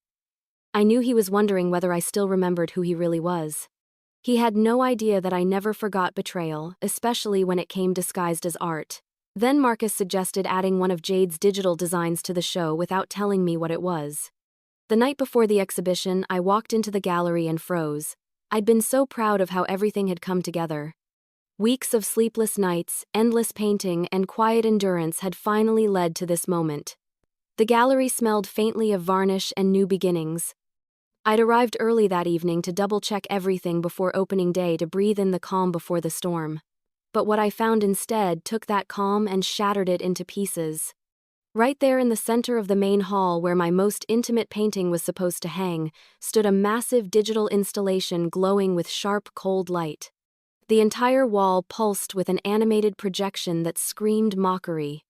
I knew he was wondering whether I still remembered who he really was. He had no idea that I never forgot Betrayal, especially when it came disguised as art. Then Marcus suggested adding one of Jade's digital designs to the show without telling me what it was. The night before the exhibition, I walked into the gallery and froze. I'd been so proud of how everything had come together. Weeks of sleepless nights, endless painting, and quiet endurance had finally led to this moment. The gallery smelled faintly of varnish and new beginnings. I'd arrived early that evening to double-check everything before opening day to breathe in the calm before the storm. But what I found instead took that calm and shattered it into pieces. Right there in the center of the main hall where my most intimate painting was supposed to hang, stood a massive digital installation glowing with sharp, cold light. The entire wall pulsed with an animated projection that screamed mockery.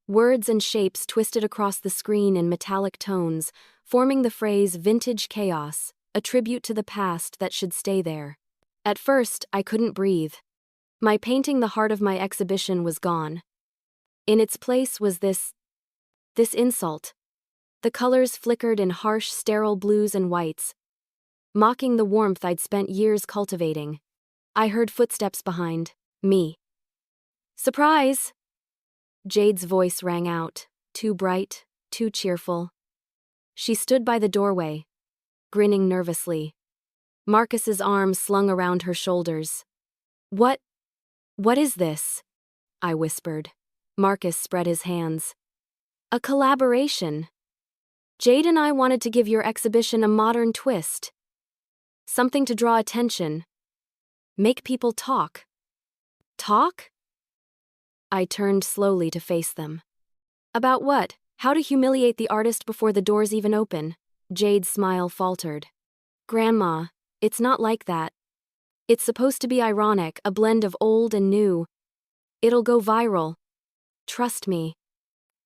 Words and shapes twisted across the screen in metallic tones, forming the phrase "vintage chaos," a tribute to the past that should stay there. At first, I couldn't breathe. My painting, the heart of my exhibition, was gone. In its place was this insult. The colors flickered in harsh, sterile blues and whites, mocking the warmth I'd spent years cultivating. I heard footsteps behind me. Surprise! Jade's voice rang out, too bright, too cheerful. She stood by the doorway, grinning nervously. Marcus's arms slung around her shoulders. What is this? I whispered. Marcus spread his hands. A collaboration. Jade and I wanted to give your exhibition a modern twist. Something to draw attention. Make people talk. Talk? I turned slowly to face them. About what? How to humiliate the artist before the doors even open? Jade's smile faltered. Grandma, it's not like that. It's supposed to be ironic, a blend of old and new. It'll go viral. Trust me.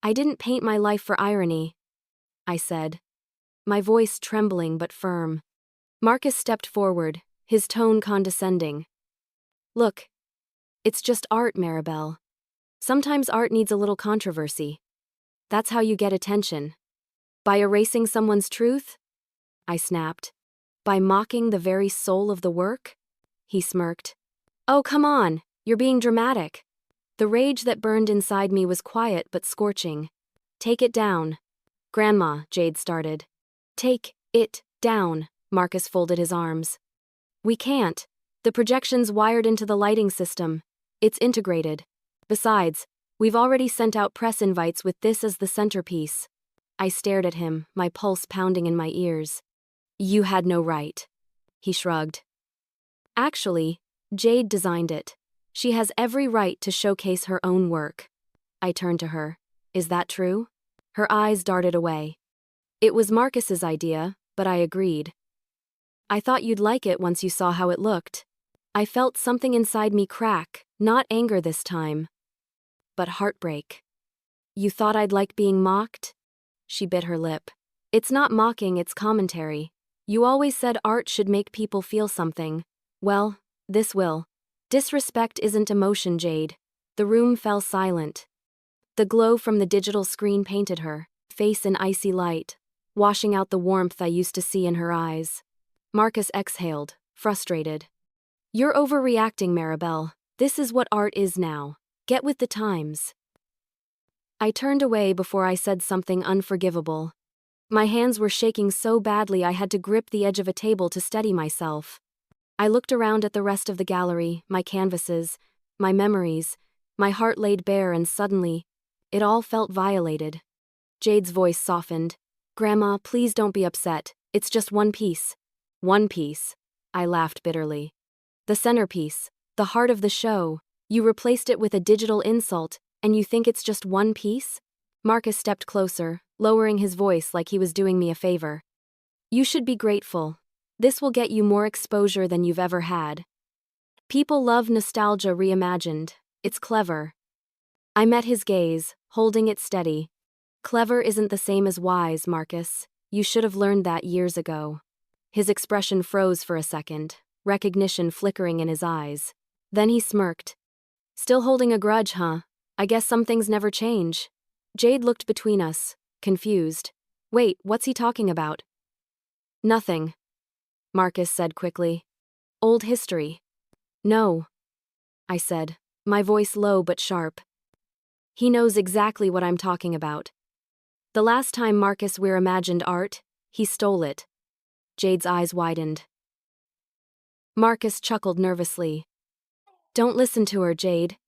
I didn't paint my life for irony, I said, my voice trembling but firm. Marcus stepped forward, his tone condescending. Look, it's just art, Maribel. Sometimes art needs a little controversy. That's how you get attention. By erasing someone's truth? I snapped. By mocking the very soul of the work? He smirked. Oh, come on, you're being dramatic. The rage that burned inside me was quiet but scorching. Take it down. Grandma, Jade started. Take it down, Marcus folded his arms. We can't. The projection's wired into the lighting system. It's integrated. Besides, we've already sent out press invites with this as the centerpiece. I stared at him, my pulse pounding in my ears. You had no right. He shrugged. Actually, Jade designed it. She has every right to showcase her own work. I turned to her. Is that true? Her eyes darted away. It was Marcus's idea, but I agreed. I thought you'd like it once you saw how it looked. I felt something inside me crack, not anger this time, but heartbreak. You thought I'd like being mocked? She bit her lip. It's not mocking, it's commentary. You always said art should make people feel something. Well, this will. Disrespect isn't emotion, Jade. The room fell silent. The glow from the digital screen painted her face in icy light, washing out the warmth I used to see in her eyes. Marcus exhaled, frustrated. You're overreacting, Maribel. This is what art is now. Get with the times. I turned away before I said something unforgivable. My hands were shaking so badly I had to grip the edge of a table to steady myself. I looked around at the rest of the gallery, my canvases, my memories. My heart laid bare and suddenly, it all felt violated. Jade's voice softened. Grandma, please don't be upset. It's just one piece. One piece. I laughed bitterly. The centerpiece, the heart of the show. You replaced it with a digital insult, and you think it's just one piece? Marcus stepped closer, lowering his voice like he was doing me a favor. You should be grateful. This will get you more exposure than you've ever had. People love nostalgia reimagined. It's clever. I met his gaze, holding it steady. Clever isn't the same as wise, Marcus. You should have learned that years ago. His expression froze for a second, recognition flickering in his eyes. Then he smirked. Still holding a grudge, huh? I guess some things never change. Jade looked between us, confused. Wait, what's he talking about? Nothing, Marcus said quickly. Old history. No, I said, my voice low but sharp. He knows exactly what I'm talking about. The last time Marcus Weir imagined art, he stole it. Jade's eyes widened. Marcus chuckled nervously. Don't listen to her, Jade.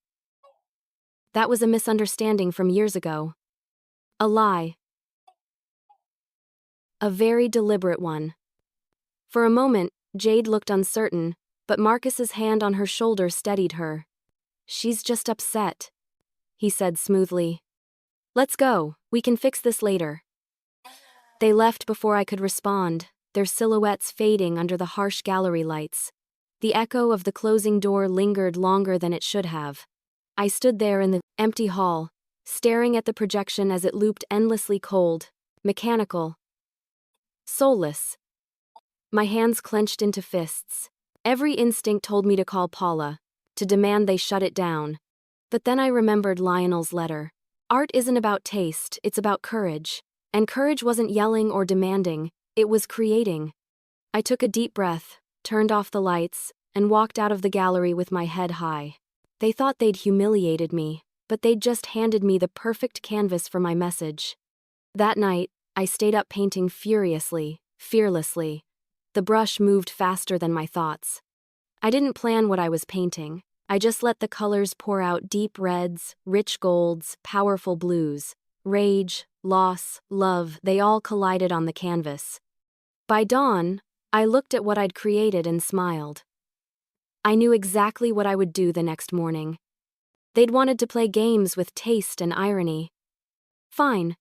That was a misunderstanding from years ago. A lie. A very deliberate one. For a moment, Jade looked uncertain, but Marcus's hand on her shoulder steadied her. She's just upset, he said smoothly. Let's go, we can fix this later. They left before I could respond, their silhouettes fading under the harsh gallery lights. The echo of the closing door lingered longer than it should have. I stood there in the empty hall, staring at the projection as it looped endlessly cold, mechanical, soulless. My hands clenched into fists. Every instinct told me to call Paula, to demand they shut it down. But then I remembered Lionel's letter. Art isn't about taste, it's about courage. And courage wasn't yelling or demanding, it was creating. I took a deep breath, turned off the lights, and walked out of the gallery with my head high. They thought they'd humiliated me, but they'd just handed me the perfect canvas for my message. That night, I stayed up painting furiously, fearlessly. The brush moved faster than my thoughts. I didn't plan what I was painting. I just let the colors pour out deep reds, rich golds, powerful blues. Rage, loss, love, they all collided on the canvas. By dawn, I looked at what I'd created and smiled. I knew exactly what I would do the next morning. They'd wanted to play games with taste and irony. Fine.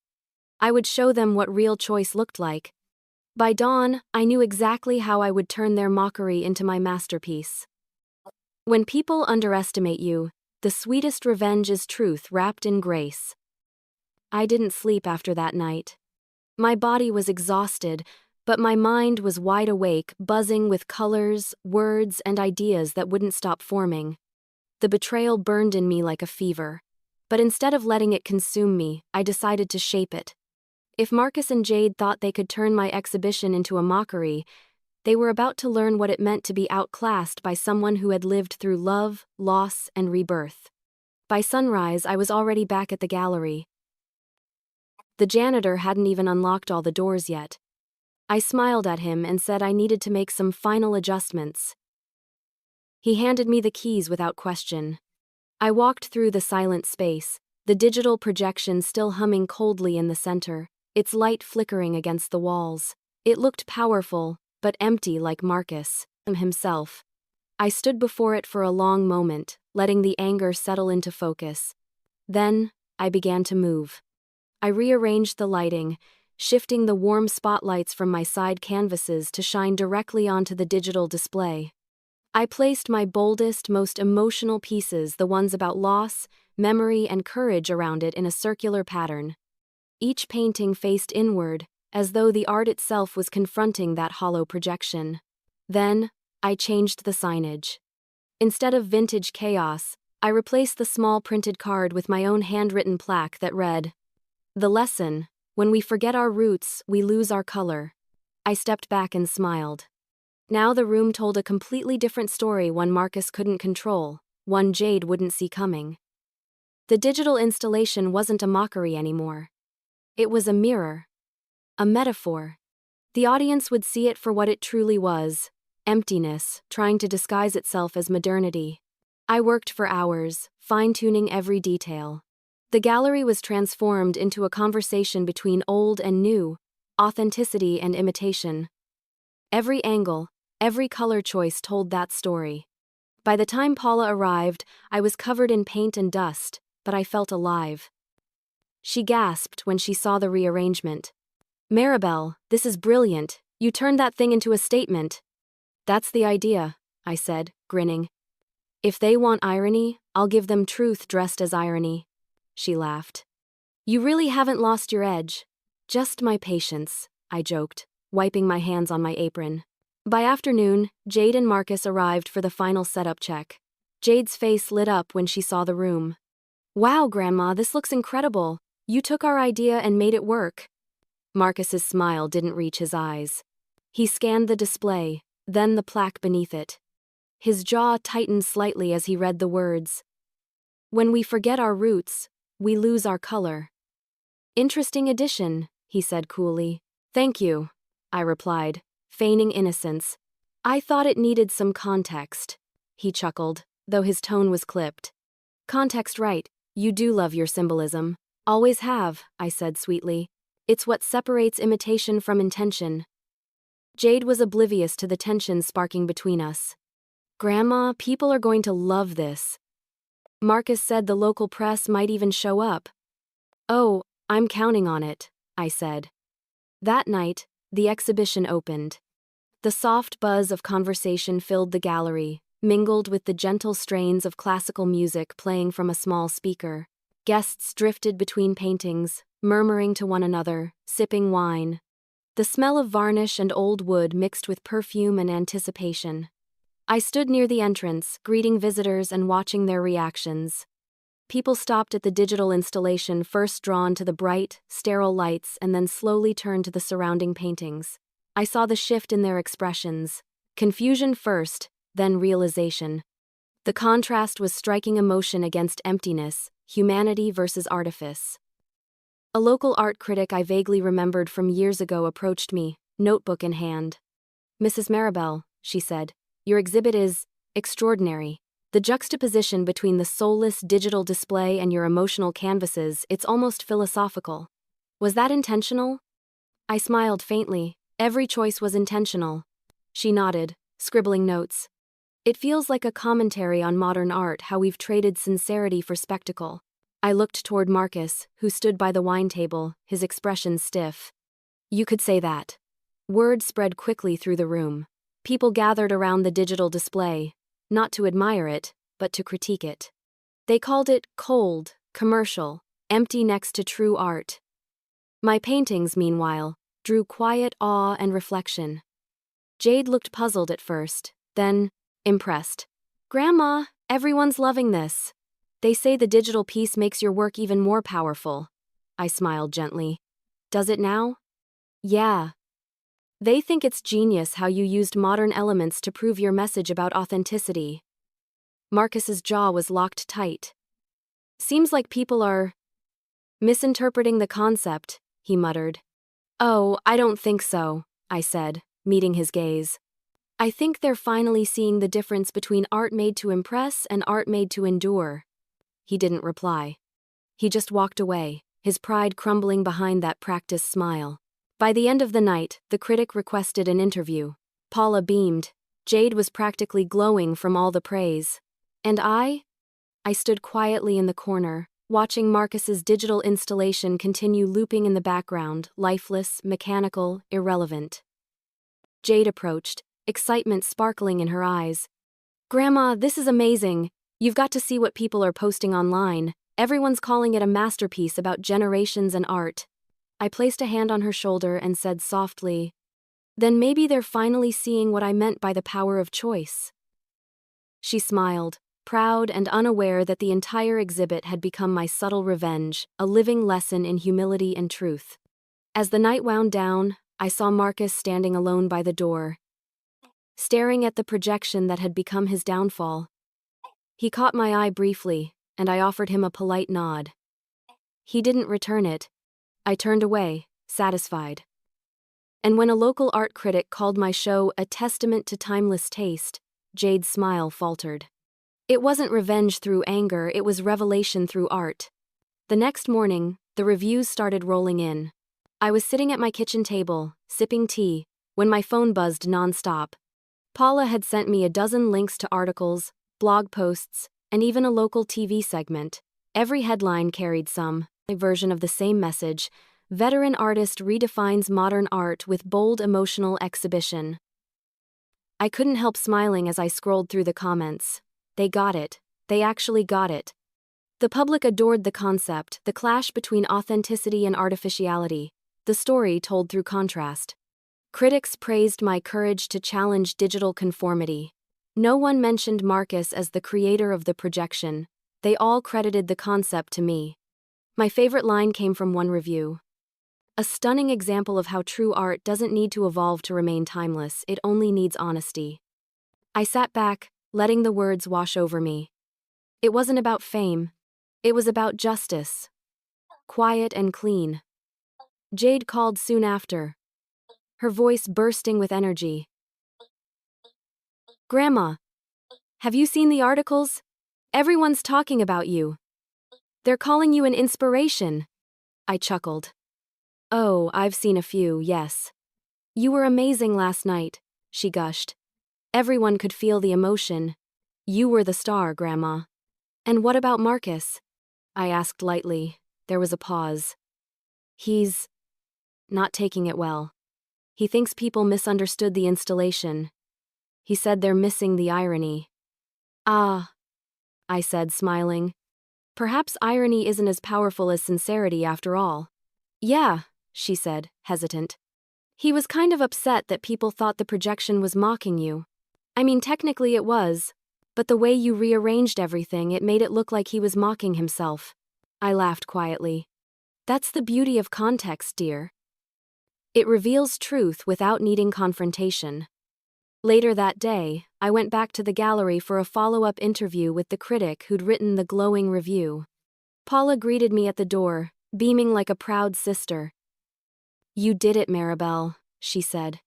I would show them what real choice looked like. By dawn, I knew exactly how I would turn their mockery into my masterpiece. When people underestimate you, the sweetest revenge is truth wrapped in grace. I didn't sleep after that night. My body was exhausted, but my mind was wide awake, buzzing with colors, words, and ideas that wouldn't stop forming. The betrayal burned in me like a fever. But instead of letting it consume me, I decided to shape it. If Marcus and Jade thought they could turn my exhibition into a mockery, they were about to learn what it meant to be outclassed by someone who had lived through love, loss, and rebirth. By sunrise, I was already back at the gallery. The janitor hadn't even unlocked all the doors yet. I smiled at him and said I needed to make some final adjustments. He handed me the keys without question. I walked through the silent space, the digital projection still humming coldly in the center, its light flickering against the walls. It looked powerful, but empty like Marcus himself. I stood before it for a long moment, letting the anger settle into focus. Then, I began to move. I rearranged the lighting, shifting the warm spotlights from my side canvases to shine directly onto the digital display. I placed my boldest, most emotional pieces, the ones about loss, memory, and courage, around it in a circular pattern. Each painting faced inward, as though the art itself was confronting that hollow projection. Then, I changed the signage. Instead of vintage chaos, I replaced the small printed card with my own handwritten plaque that read, "The lesson, when we forget our roots, we lose our color." I stepped back and smiled. Now the room told a completely different story, one Marcus couldn't control, one Jade wouldn't see coming. The digital installation wasn't a mockery anymore. It was a mirror. A metaphor. The audience would see it for what it truly was, emptiness, trying to disguise itself as modernity. I worked for hours, fine-tuning every detail. The gallery was transformed into a conversation between old and new, authenticity and imitation. Every angle, every color choice told that story. By the time Paula arrived, I was covered in paint and dust, but I felt alive. She gasped when she saw the rearrangement. "Maribel, this is brilliant. You turned that thing into a statement." "That's the idea," I said, grinning. "If they want irony, I'll give them truth dressed as irony." She laughed. "You really haven't lost your edge." "Just my patience," I joked, wiping my hands on my apron. By afternoon, Jade and Marcus arrived for the final setup check. Jade's face lit up when she saw the room. "Wow, Grandma, this looks incredible. You took our idea and made it work." Marcus's smile didn't reach his eyes. He scanned the display, then the plaque beneath it. His jaw tightened slightly as he read the words. "When we forget our roots, we lose our color." "Interesting addition," he said coolly. "Thank you," I replied, feigning innocence. "I thought it needed some context." He chuckled, though his tone was clipped. "Context right, you do love your symbolism." "Always have," I said sweetly. "It's what separates imitation from intention." Jade was oblivious to the tension sparking between us. "Grandma, people are going to love this." Marcus said the local press might even show up. "Oh, I'm counting on it," I said. That night, the exhibition opened. The soft buzz of conversation filled the gallery, mingled with the gentle strains of classical music playing from a small speaker. Guests drifted between paintings, murmuring to one another, sipping wine. The smell of varnish and old wood mixed with perfume and anticipation. I stood near the entrance, greeting visitors and watching their reactions. People stopped at the digital installation, first drawn to the bright, sterile lights and then slowly turned to the surrounding paintings. I saw the shift in their expressions. Confusion first, then realization. The contrast was striking emotion against emptiness, humanity versus artifice. A local art critic I vaguely remembered from years ago approached me, notebook in hand. "Mrs. Maribel," she said, "your exhibit is extraordinary. The juxtaposition between the soulless digital display and your emotional canvases, it's almost philosophical. Was that intentional?" I smiled faintly. "Every choice was intentional." She nodded, scribbling notes. "It feels like a commentary on modern art, how we've traded sincerity for spectacle." I looked toward Marcus, who stood by the wine table, his expression stiff. "You could say that." Word spread quickly through the room. People gathered around the digital display, not to admire it, but to critique it. They called it cold, commercial, empty next to true art. My paintings, meanwhile, drew quiet awe and reflection. Jade looked puzzled at first, then impressed. "Grandma, everyone's loving this. They say the digital piece makes your work even more powerful." I smiled gently. "Does it now?" "Yeah. They think it's genius how you used modern elements to prove your message about authenticity." Marcus's jaw was locked tight. "Seems like people are misinterpreting the concept," he muttered. "Oh, I don't think so," I said, meeting his gaze. "I think they're finally seeing the difference between art made to impress and art made to endure." He didn't reply. He just walked away, his pride crumbling behind that practiced smile. By the end of the night, the critic requested an interview. Paula beamed. Jade was practically glowing from all the praise. And I stood quietly in the corner, watching Marcus's digital installation continue looping in the background, lifeless, mechanical, irrelevant. Jade approached, excitement sparkling in her eyes. "Grandma, this is amazing. You've got to see what people are posting online. Everyone's calling it a masterpiece about generations and art." I placed a hand on her shoulder and said softly, "Then maybe they're finally seeing what I meant by the power of choice." She smiled, proud and unaware that the entire exhibit had become my subtle revenge, a living lesson in humility and truth. As the night wound down, I saw Marcus standing alone by the door, staring at the projection that had become his downfall. He caught my eye briefly, and I offered him a polite nod. He didn't return it. I turned away, satisfied. And when a local art critic called my show a testament to timeless taste, Jade's smile faltered. It wasn't revenge through anger, it was revelation through art. The next morning, the reviews started rolling in. I was sitting at my kitchen table, sipping tea, when my phone buzzed nonstop. Paula had sent me a dozen links to articles, blog posts, and even a local TV segment. Every headline carried some version of the same message: veteran artist redefines modern art with bold emotional exhibition. I couldn't help smiling as I scrolled through the comments. They got it. They actually got it. The public adored the concept, the clash between authenticity and artificiality. the story told through contrast. Critics praised my courage to challenge digital conformity. No one mentioned Marcus as the creator of the projection. They all credited the concept to me. My favorite line came from one review. A stunning example of how true art doesn't need to evolve to remain timeless, it only needs honesty. I sat back, letting the words wash over me. It wasn't about fame. It was about justice. Quiet and clean. Jade called soon after, her voice bursting with energy. Grandma, have you seen the articles? Everyone's talking about you. They're calling you an inspiration. I chuckled. Oh, I've seen a few, yes. You were amazing last night, she gushed. Everyone could feel the emotion. You were the star, Grandma. And what about Marcus? I asked lightly. There was a pause. He's not taking it well. He thinks people misunderstood the installation. He said they're missing the irony. Ah, I said, smiling. Perhaps irony isn't as powerful as sincerity after all. Yeah, she said, hesitant. He was kind of upset that people thought the projection was mocking you. I mean, technically it was, but the way you rearranged everything, it made it look like he was mocking himself. I laughed quietly. That's the beauty of context, dear. It reveals truth without needing confrontation. Later that day, I went back to the gallery for a follow-up interview with the critic who'd written the glowing review. Paula greeted me at the door, beaming like a proud sister. You did it, Maribel, she said.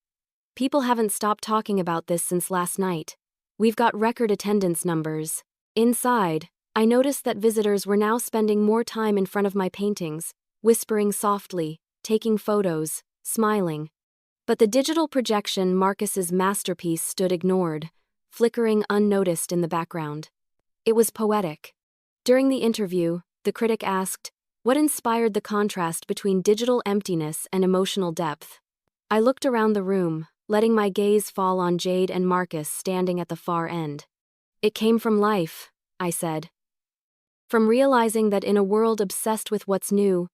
People haven't stopped talking about this since last night. We've got record attendance numbers. Inside, I noticed that visitors were now spending more time in front of my paintings, whispering softly, taking photos, smiling. But the digital projection, Marcus's masterpiece, stood ignored, flickering unnoticed in the background. It was poetic. During the interview, the critic asked, what inspired the contrast between digital emptiness and emotional depth? I looked around the room, letting my gaze fall on Jade and Marcus standing at the far end. It came from life, I said. From realizing that in a world obsessed with what's new,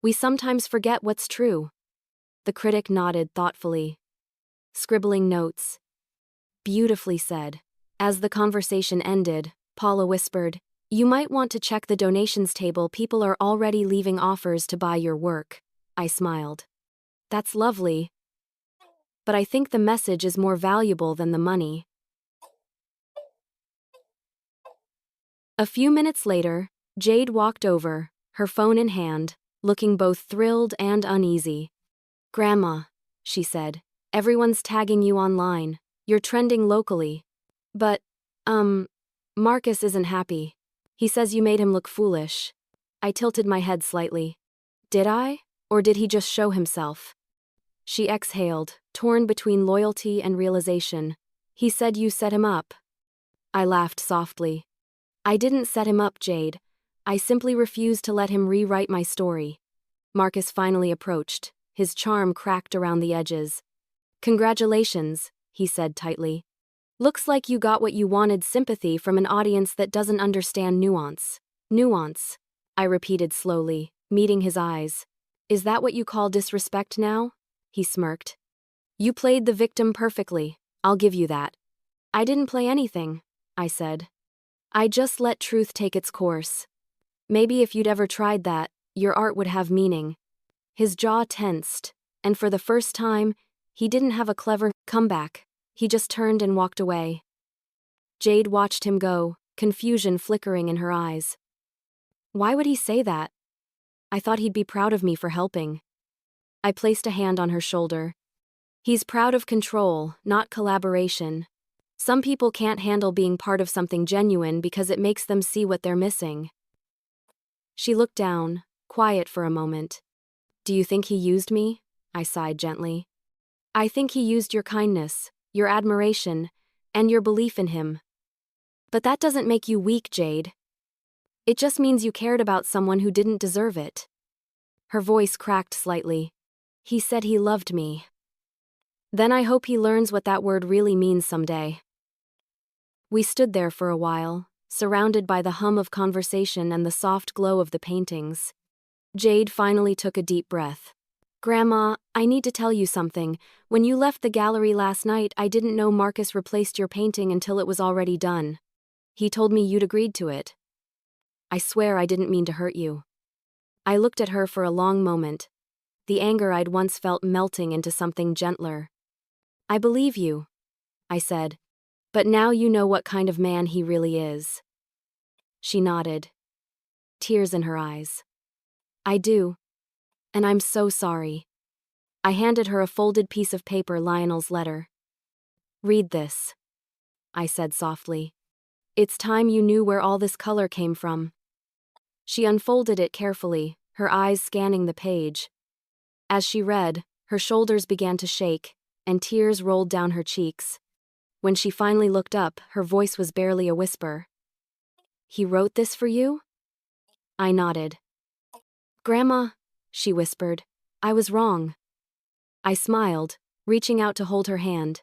we sometimes forget what's true. The critic nodded thoughtfully, scribbling notes. Beautifully said. As the conversation ended, Paula whispered, you might want to check the donations table. People are already leaving offers to buy your work. I smiled. That's lovely. But I think the message is more valuable than the money. A few minutes later, Jade walked over, her phone in hand, looking both thrilled and uneasy. Grandma, she said, everyone's tagging you online. You're trending locally. But, Marcus isn't happy. He says you made him look foolish. I tilted my head slightly. Did I? Or did he just show himself? She exhaled, torn between loyalty and realization. He said you set him up. I laughed softly. I didn't set him up, Jade. I simply refused to let him rewrite my story. Marcus finally approached, his charm cracked around the edges. Congratulations, he said tightly. Looks like you got what you wanted, sympathy from an audience that doesn't understand nuance. Nuance, I repeated slowly, meeting his eyes. Is that what you call disrespect now? He smirked. You played the victim perfectly, I'll give you that. I didn't play anything, I said. I just let truth take its course. Maybe if you'd ever tried that, your art would have meaning. His jaw tensed, and for the first time, he didn't have a clever comeback. He just turned and walked away. Jade watched him go, confusion flickering in her eyes. Why would he say that? I thought he'd be proud of me for helping. I placed a hand on her shoulder. He's proud of control, not collaboration. Some people can't handle being part of something genuine because it makes them see what they're missing. She looked down, quiet for a moment. Do you think he used me? I sighed gently. I think he used your kindness, your admiration, and your belief in him. But that doesn't make you weak, Jade. It just means you cared about someone who didn't deserve it. Her voice cracked slightly. He said he loved me. Then I hope he learns what that word really means someday. We stood there for a while, surrounded by the hum of conversation and the soft glow of the paintings. Jade finally took a deep breath. Grandma, I need to tell you something. When you left the gallery last night, I didn't know Marcus replaced your painting until it was already done. He told me you'd agreed to it. I swear I didn't mean to hurt you. I looked at her for a long moment, the anger I'd once felt melting into something gentler. I believe you, I said. But now you know what kind of man he really is. She nodded, tears in her eyes. I do. And I'm so sorry. I handed her a folded piece of paper, Lionel's letter. Read this, I said softly. It's time you knew where all this color came from. She unfolded it carefully, her eyes scanning the page. As she read, her shoulders began to shake, and tears rolled down her cheeks. When she finally looked up, her voice was barely a whisper. He wrote this for you? I nodded. Grandma, she whispered, I was wrong. I smiled, reaching out to hold her hand.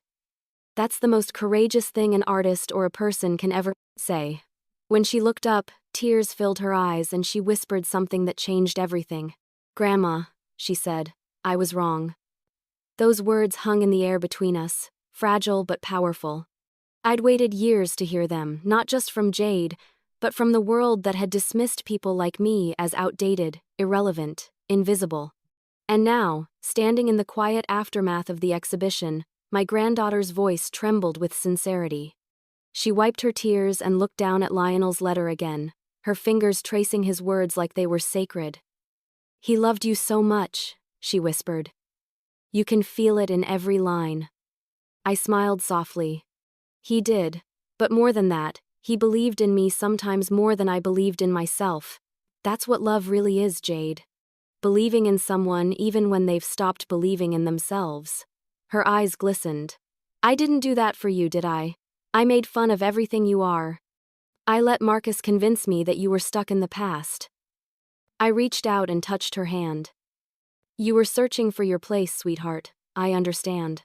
That's the most courageous thing an artist or a person can ever say. When she looked up, tears filled her eyes and she whispered something that changed everything. Grandma, she said, I was wrong. Those words hung in the air between us, fragile but powerful. I'd waited years to hear them, not just from Jade, but from the world that had dismissed people like me as outdated, irrelevant, invisible. And now, standing in the quiet aftermath of the exhibition, my granddaughter's voice trembled with sincerity. She wiped her tears and looked down at Lionel's letter again, her fingers tracing his words like they were sacred. He loved you so much, she whispered. You can feel it in every line. I smiled softly. He did, but more than that, he believed in me sometimes more than I believed in myself. That's what love really is, Jade. Believing in someone even when they've stopped believing in themselves. Her eyes glistened. I didn't do that for you, did I? I made fun of everything you are. I let Marcus convince me that you were stuck in the past. I reached out and touched her hand. You were searching for your place, sweetheart. I understand.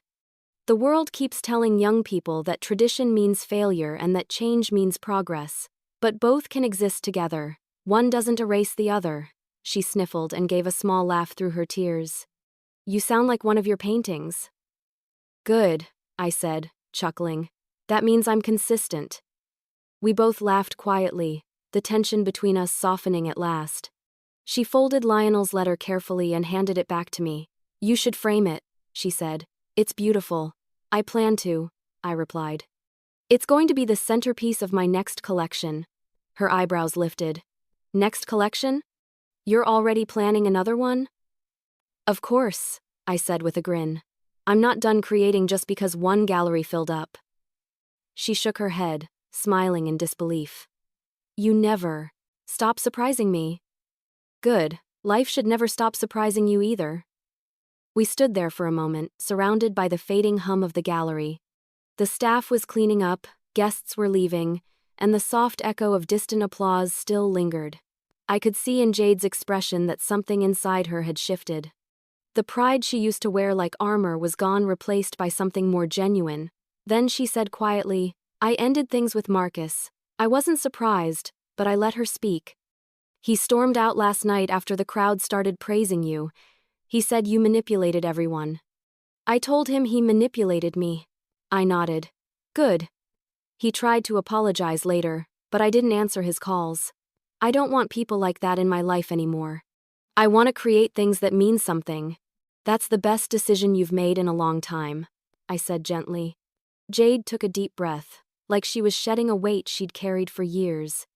The world keeps telling young people that tradition means failure and that change means progress. But both can exist together. One doesn't erase the other. She sniffled and gave a small laugh through her tears. You sound like one of your paintings. Good, I said, chuckling. That means I'm consistent. We both laughed quietly, the tension between us softening at last. She folded Lionel's letter carefully and handed it back to me. You should frame it, she said. It's beautiful. I plan to, I replied. It's going to be the centerpiece of my next collection. Her eyebrows lifted. Next collection? You're already planning another one? Of course, I said with a grin. I'm not done creating just because one gallery filled up. She shook her head, smiling in disbelief. You never stop surprising me. Good, life should never stop surprising you either. We stood there for a moment, surrounded by the fading hum of the gallery. The staff was cleaning up, guests were leaving, and the soft echo of distant applause still lingered. I could see in Jade's expression that something inside her had shifted. The pride she used to wear like armor was gone, replaced by something more genuine. Then she said quietly, I ended things with Marcus. I wasn't surprised, but I let her speak. He stormed out last night after the crowd started praising you. He said you manipulated everyone. I told him he manipulated me. I nodded. Good. He tried to apologize later, but I didn't answer his calls. I don't want people like that in my life anymore. I want to create things that mean something. That's the best decision you've made in a long time, I said gently. Jade took a deep breath, like she was shedding a weight she'd carried for years.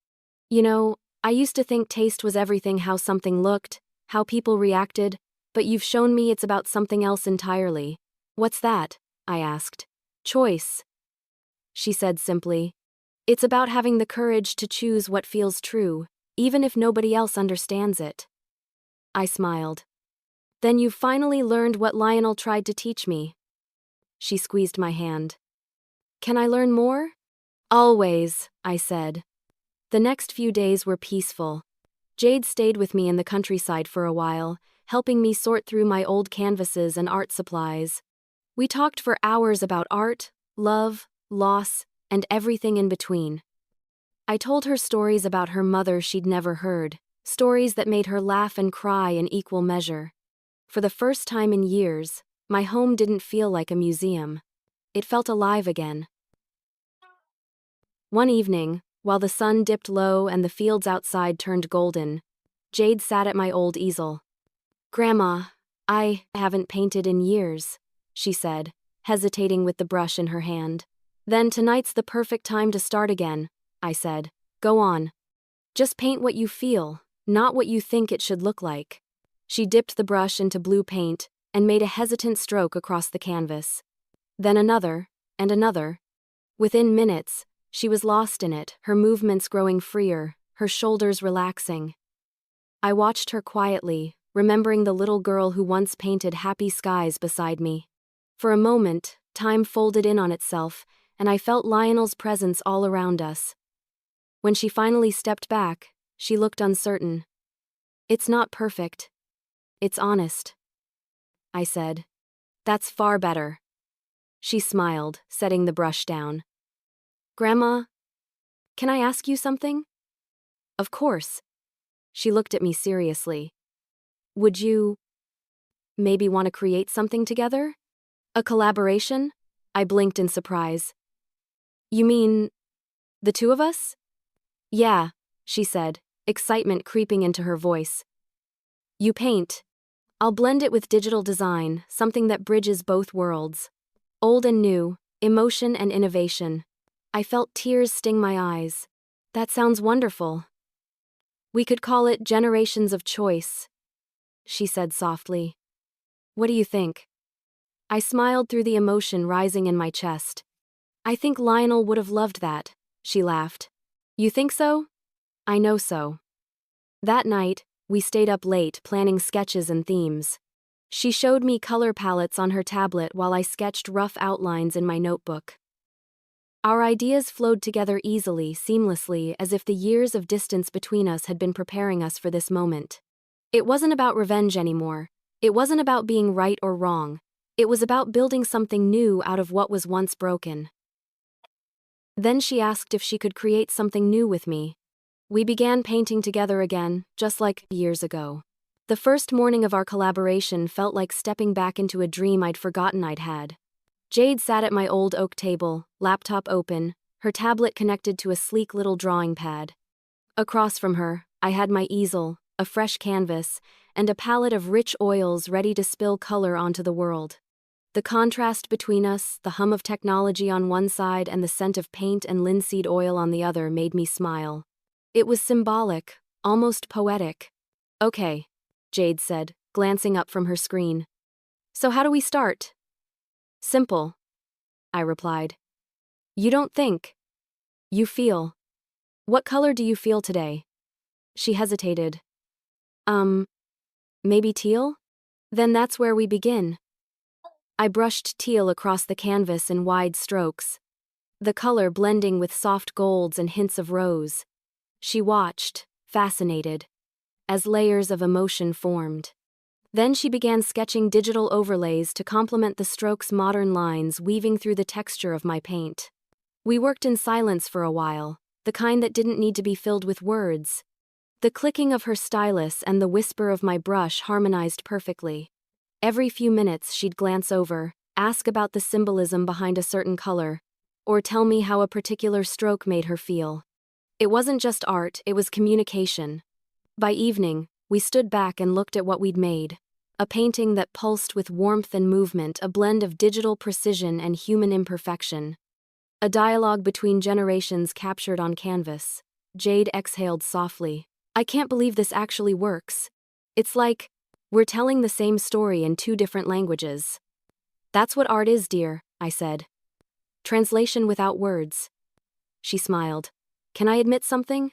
You know, I used to think taste was everything, how something looked, how people reacted, but you've shown me it's about something else entirely. What's that? I asked. Choice. She said simply. It's about having the courage to choose what feels true, even if nobody else understands it. I smiled. Then you've finally learned what Lionel tried to teach me. She squeezed my hand. Can I learn more? Always, I said. The next few days were peaceful. Jade stayed with me in the countryside for a while, helping me sort through my old canvases and art supplies. We talked for hours about art, love, loss, and everything in between. I told her stories about her mother she'd never heard, stories that made her laugh and cry in equal measure. For the first time in years, my home didn't feel like a museum. It felt alive again. One evening, while the sun dipped low and the fields outside turned golden, Jade sat at my old easel. "Grandma, I haven't painted in years," she said, hesitating with the brush in her hand. "Then tonight's the perfect time to start again," I said. "Go on. Just paint what you feel, not what you think it should look like." She dipped the brush into blue paint and made a hesitant stroke across the canvas. Then another, and another. Within minutes, she was lost in it, her movements growing freer, her shoulders relaxing. I watched her quietly, remembering the little girl who once painted happy skies beside me. For a moment, time folded in on itself, and I felt Lionel's presence all around us. When she finally stepped back, she looked uncertain. "It's not perfect. It's honest," I said. "That's far better." She smiled, setting the brush down. "Grandma, can I ask you something?" "Of course." She looked at me seriously. "Would you maybe want to create something together? A collaboration?" I blinked in surprise. "You mean the two of us?" "Yeah," she said, excitement creeping into her voice. "You paint. I'll blend it with digital design, something that bridges both worlds. Old and new, emotion and innovation." I felt tears sting my eyes. "That sounds wonderful. We could call it Generations of Choice," she said softly. "What do you think?" I smiled through the emotion rising in my chest. "I think Lionel would have loved that," she laughed. "You think so?" "I know so." That night, we stayed up late planning sketches and themes. She showed me color palettes on her tablet while I sketched rough outlines in my notebook. Our ideas flowed together easily, seamlessly, as if the years of distance between us had been preparing us for this moment. It wasn't about revenge anymore. It wasn't about being right or wrong. It was about building something new out of what was once broken. Then she asked if she could create something new with me. We began painting together again, just like years ago. The first morning of our collaboration felt like stepping back into a dream I'd forgotten I'd had. Jade sat at my old oak table, laptop open, her tablet connected to a sleek little drawing pad. Across from her, I had my easel, a fresh canvas, and a palette of rich oils ready to spill color onto the world. The contrast between us, the hum of technology on one side and the scent of paint and linseed oil on the other, made me smile. It was symbolic, almost poetic. "Okay," Jade said, glancing up from her screen. "So how do we start?" "Simple," I replied. "You don't think. You feel. What color do you feel today?" She hesitated. Maybe teal?" "Then that's where we begin." I brushed teal across the canvas in wide strokes, the color blending with soft golds and hints of rose. She watched, fascinated, as layers of emotion formed. Then she began sketching digital overlays to complement the stroke's modern lines weaving through the texture of my paint. We worked in silence for a while, the kind that didn't need to be filled with words. The clicking of her stylus and the whisper of my brush harmonized perfectly. Every few minutes she'd glance over, ask about the symbolism behind a certain color, or tell me how a particular stroke made her feel. It wasn't just art, it was communication. By evening, we stood back and looked at what we'd made. A painting that pulsed with warmth and movement, a blend of digital precision and human imperfection. A dialogue between generations captured on canvas. Jade exhaled softly. "I can't believe this actually works. It's like we're telling the same story in two different languages." "That's what art is, dear," I said. "Translation without words." She smiled. "Can I admit something?"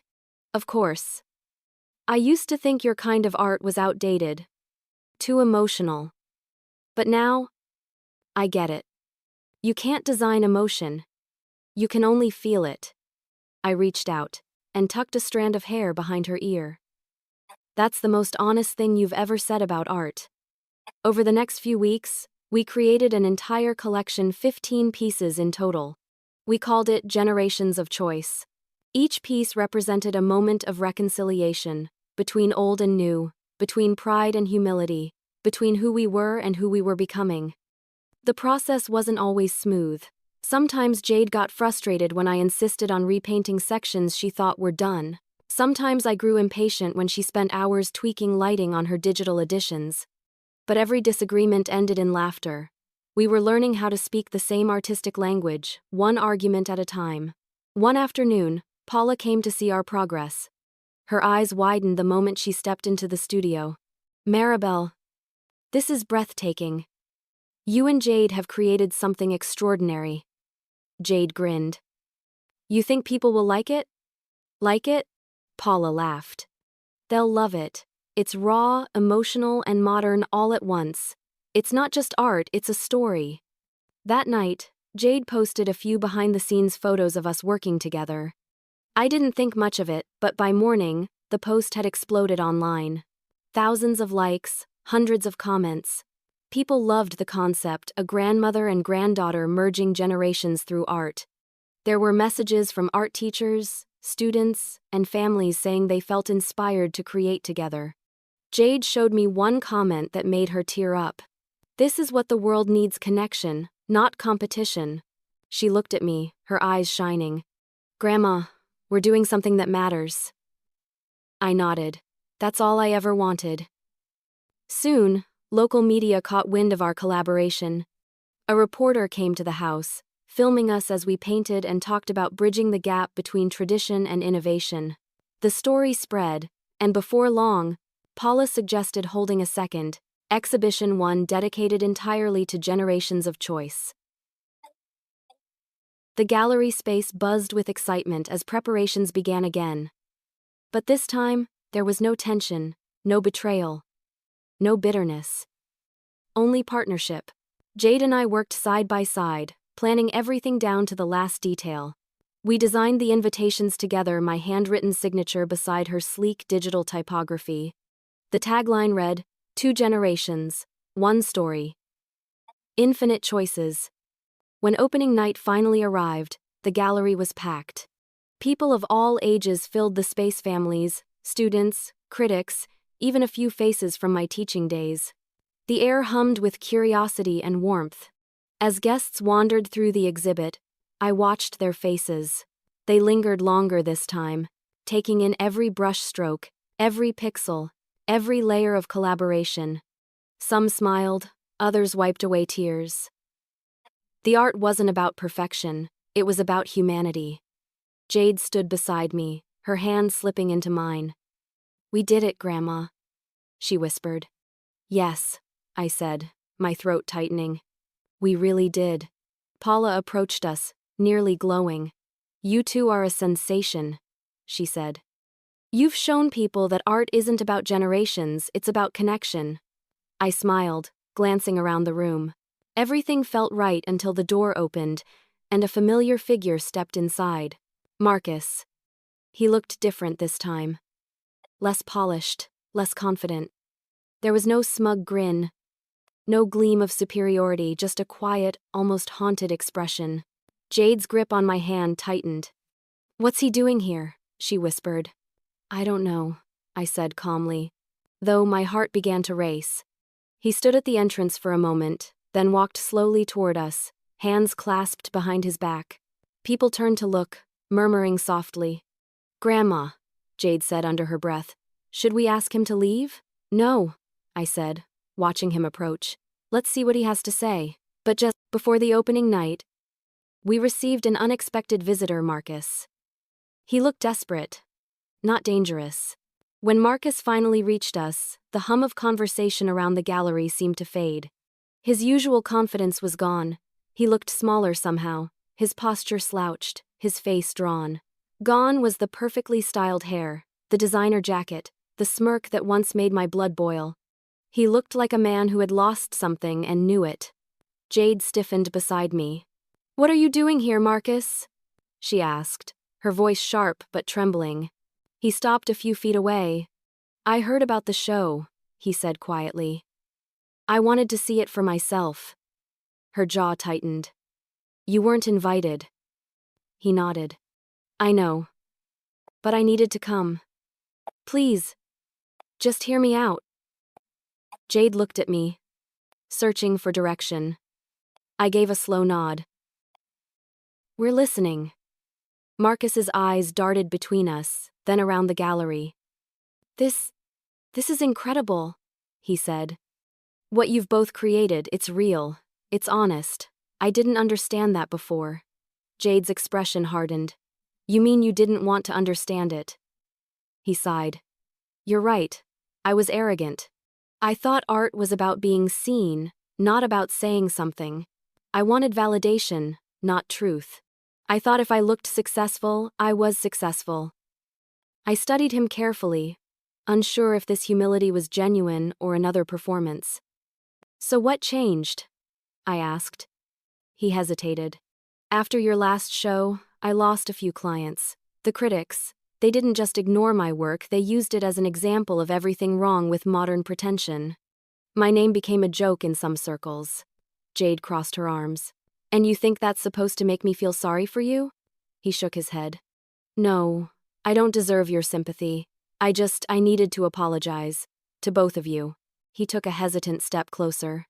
"Of course. I used to think your kind of art was outdated. Too emotional. But now, I get it. You can't design emotion. You can only feel it." I reached out and tucked a strand of hair behind her ear. "That's the most honest thing you've ever said about art." Over the next few weeks, we created an entire collection, 15 pieces in total. We called it Generations of Choice. Each piece represented a moment of reconciliation, between old and new, between pride and humility, between who we were and who we were becoming. The process wasn't always smooth. Sometimes Jade got frustrated when I insisted on repainting sections she thought were done. Sometimes I grew impatient when she spent hours tweaking lighting on her digital editions. But every disagreement ended in laughter. We were learning how to speak the same artistic language, one argument at a time. One afternoon, Paula came to see our progress. Her eyes widened the moment she stepped into the studio. "Maribel, this is breathtaking. You and Jade have created something extraordinary." Jade grinned. "You think people will like it?" "Like it?" Paula laughed. "They'll love it. It's raw, emotional, and modern all at once. It's not just art, it's a story." That night, Jade posted a few behind-the-scenes photos of us working together. I didn't think much of it, but by morning, the post had exploded online. Thousands of likes, hundreds of comments. People loved the concept, a grandmother and granddaughter merging generations through art. There were messages from art teachers, students, and families saying they felt inspired to create together. Jade showed me one comment that made her tear up. "This is what the world needs: connection, not competition." She looked at me, her eyes shining. "Grandma, we're doing something that matters." I nodded. That's all I ever wanted. Soon, local media caught wind of our collaboration. A reporter came to the house, filming us as we painted and talked about bridging the gap between tradition and innovation. The story spread, and before long, Paula suggested holding a second, Exhibition 1 dedicated entirely to generations of choice. The gallery space buzzed with excitement as preparations began again. But this time, there was no tension, no betrayal, no bitterness. Only partnership. Jade and I worked side by side, planning everything down to the last detail. We designed the invitations together, my handwritten signature beside her sleek digital typography. The tagline read, "2 generations, 1 story. Infinite choices." When opening night finally arrived, the gallery was packed. People of all ages filled the space: families, students, critics, even a few faces from my teaching days. The air hummed with curiosity and warmth. As guests wandered through the exhibit, I watched their faces. They lingered longer this time, taking in every brushstroke, every pixel, every layer of collaboration. Some smiled, others wiped away tears. The art wasn't about perfection, it was about humanity. Jade stood beside me, her hand slipping into mine. "We did it, Grandma," she whispered. "Yes," I said, my throat tightening. "We really did." Paula approached us, nearly glowing. "You two are a sensation," she said. "You've shown people that art isn't about generations, it's about connection." I smiled, glancing around the room. Everything felt right until the door opened, and a familiar figure stepped inside. Marcus. He looked different this time. Less polished, less confident. There was no smug grin, no gleam of superiority, just a quiet, almost haunted expression. Jade's grip on my hand tightened. "What's he doing here?" she whispered. "I don't know," I said calmly, though my heart began to race. He stood at the entrance for a moment, then walked slowly toward us, hands clasped behind his back. People turned to look, murmuring softly. "Grandma," Jade said under her breath, "should we ask him to leave?" "No," I said, watching him approach. "Let's see what he has to say." But just before the opening night, we received an unexpected visitor, Marcus. He looked desperate, not dangerous. When Marcus finally reached us, the hum of conversation around the gallery seemed to fade. His usual confidence was gone. He looked smaller somehow, his posture slouched, his face drawn. Gone was the perfectly styled hair, the designer jacket, the smirk that once made my blood boil. He looked like a man who had lost something and knew it. Jade stiffened beside me. "What are you doing here, Marcus?" she asked, her voice sharp but trembling. He stopped a few feet away. "I heard about the show," he said quietly. "I wanted to see it for myself." Her jaw tightened. "You weren't invited." He nodded. "I know. But I needed to come. Please, just hear me out." Jade looked at me, searching for direction. I gave a slow nod. We're listening. Marcus's eyes darted between us, then around the gallery. This is incredible, he said. What you've both created, it's real. It's honest. I didn't understand that before. Jade's expression hardened. You mean you didn't want to understand it? He sighed. You're right. I was arrogant. I thought art was about being seen, not about saying something. I wanted validation, not truth. I thought if I looked successful, I was successful. I studied him carefully, unsure if this humility was genuine or another performance. So what changed? I asked. He hesitated. After your last show, I lost a few clients. The critics, they didn't just ignore my work, they used it as an example of everything wrong with modern pretension. My name became a joke in some circles. Jade crossed her arms. And you think that's supposed to make me feel sorry for you? He shook his head. No, I don't deserve your sympathy. I needed to apologize. To both of you. He took a hesitant step closer.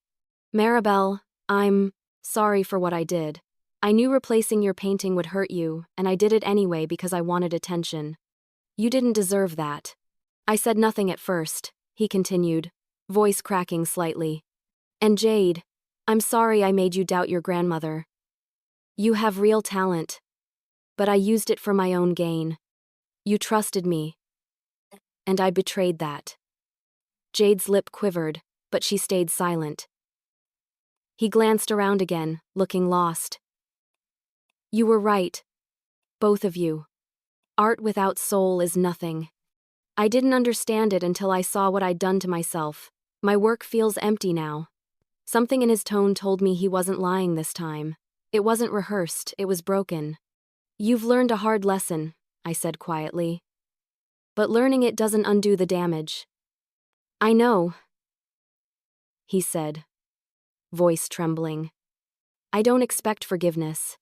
Maribel, I'm sorry for what I did. I knew replacing your painting would hurt you, and I did it anyway because I wanted attention. You didn't deserve that. I said nothing at first, he continued, voice cracking slightly. And Jade, I'm sorry I made you doubt your grandmother. You have real talent. But I used it for my own gain. You trusted me. And I betrayed that. Jade's lip quivered, but she stayed silent. He glanced around again, looking lost. You were right. Both of you. Art without soul is nothing. I didn't understand it until I saw what I'd done to myself. My work feels empty now. Something in his tone told me he wasn't lying this time. It wasn't rehearsed, it was broken. You've learned a hard lesson, I said quietly. But learning it doesn't undo the damage. I know, he said, voice trembling. I don't expect forgiveness.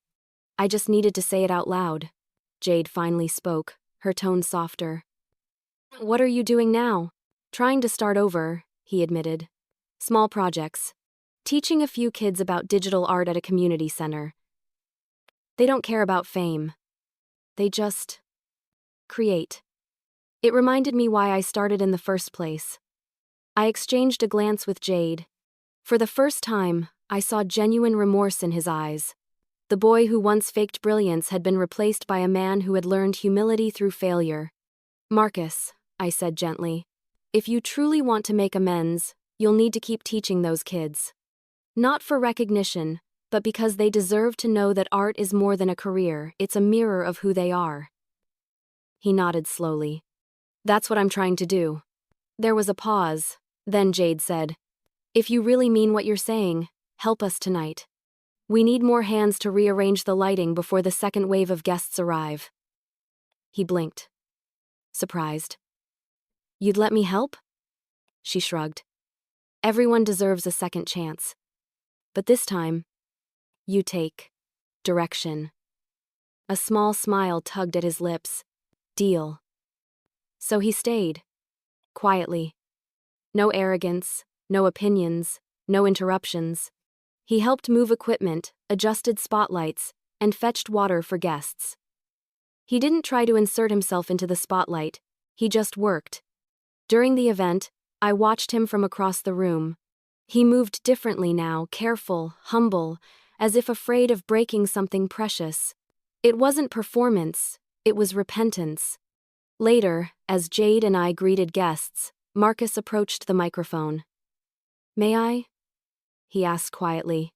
I just needed to say it out loud. Jade finally spoke, her tone softer. What are you doing now? Trying to start over, he admitted. Small projects. Teaching a few kids about digital art at a community center. They don't care about fame. They just create. It reminded me why I started in the first place. I exchanged a glance with Jade. For the first time, I saw genuine remorse in his eyes. The boy who once faked brilliance had been replaced by a man who had learned humility through failure. Marcus, I said gently, if you truly want to make amends, you'll need to keep teaching those kids. Not for recognition, but because they deserve to know that art is more than a career, it's a mirror of who they are. He nodded slowly. That's what I'm trying to do. There was a pause, then Jade said, if you really mean what you're saying, help us tonight. We need more hands to rearrange the lighting before the second wave of guests arrive. He blinked. Surprised. You'd let me help? She shrugged. Everyone deserves a second chance. But this time, you take direction. A small smile tugged at his lips. Deal. So he stayed. Quietly. No arrogance, no opinions, no interruptions. He helped move equipment, adjusted spotlights, and fetched water for guests. He didn't try to insert himself into the spotlight, he just worked. During the event, I watched him from across the room. He moved differently now, careful, humble, as if afraid of breaking something precious. It wasn't performance, it was repentance. Later, as Jade and I greeted guests, Marcus approached the microphone. May I? He asked quietly.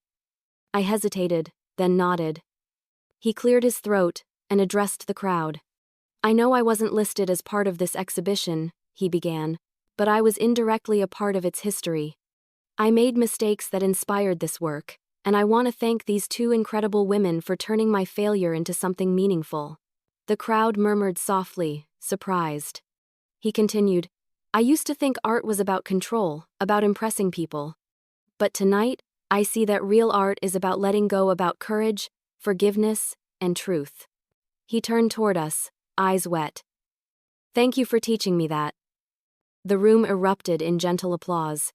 I hesitated, then nodded. He cleared his throat and addressed the crowd. I know I wasn't listed as part of this exhibition, he began, but I was indirectly a part of its history. I made mistakes that inspired this work, and I want to thank these two incredible women for turning my failure into something meaningful. The crowd murmured softly, surprised. He continued, I used to think art was about control, about impressing people. But tonight, I see that real art is about letting go, about courage, forgiveness, and truth. He turned toward us, eyes wet. Thank you for teaching me that. The room erupted in gentle applause.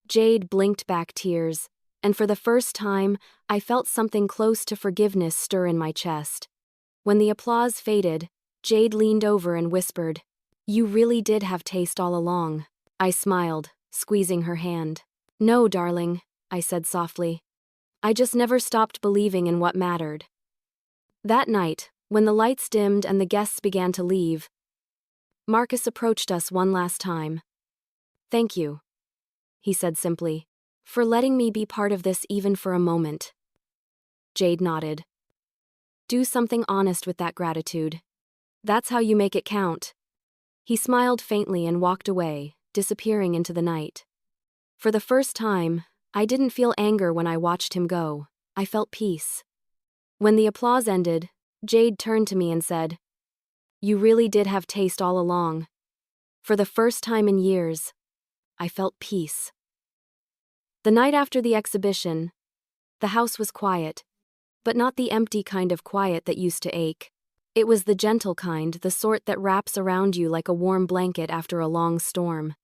Jade blinked back tears, and for the first time, I felt something close to forgiveness stir in my chest. When the applause faded, Jade leaned over and whispered, "You really did have taste all along." I smiled, squeezing her hand. "No, darling," I said softly. "I just never stopped believing in what mattered." That night, when the lights dimmed and the guests began to leave, Marcus approached us one last time. "Thank you," he said simply, "for letting me be part of this even for a moment." Jade nodded. "Do something honest with that gratitude. That's how you make it count." He smiled faintly and walked away, disappearing into the night. For the first time, I didn't feel anger when I watched him go. I felt peace. When the applause ended, Jade turned to me and said, "You really did have taste all along." For the first time in years, I felt peace. The night after the exhibition, the house was quiet, but not the empty kind of quiet that used to ache. It was the gentle kind, the sort that wraps around you like a warm blanket after a long storm.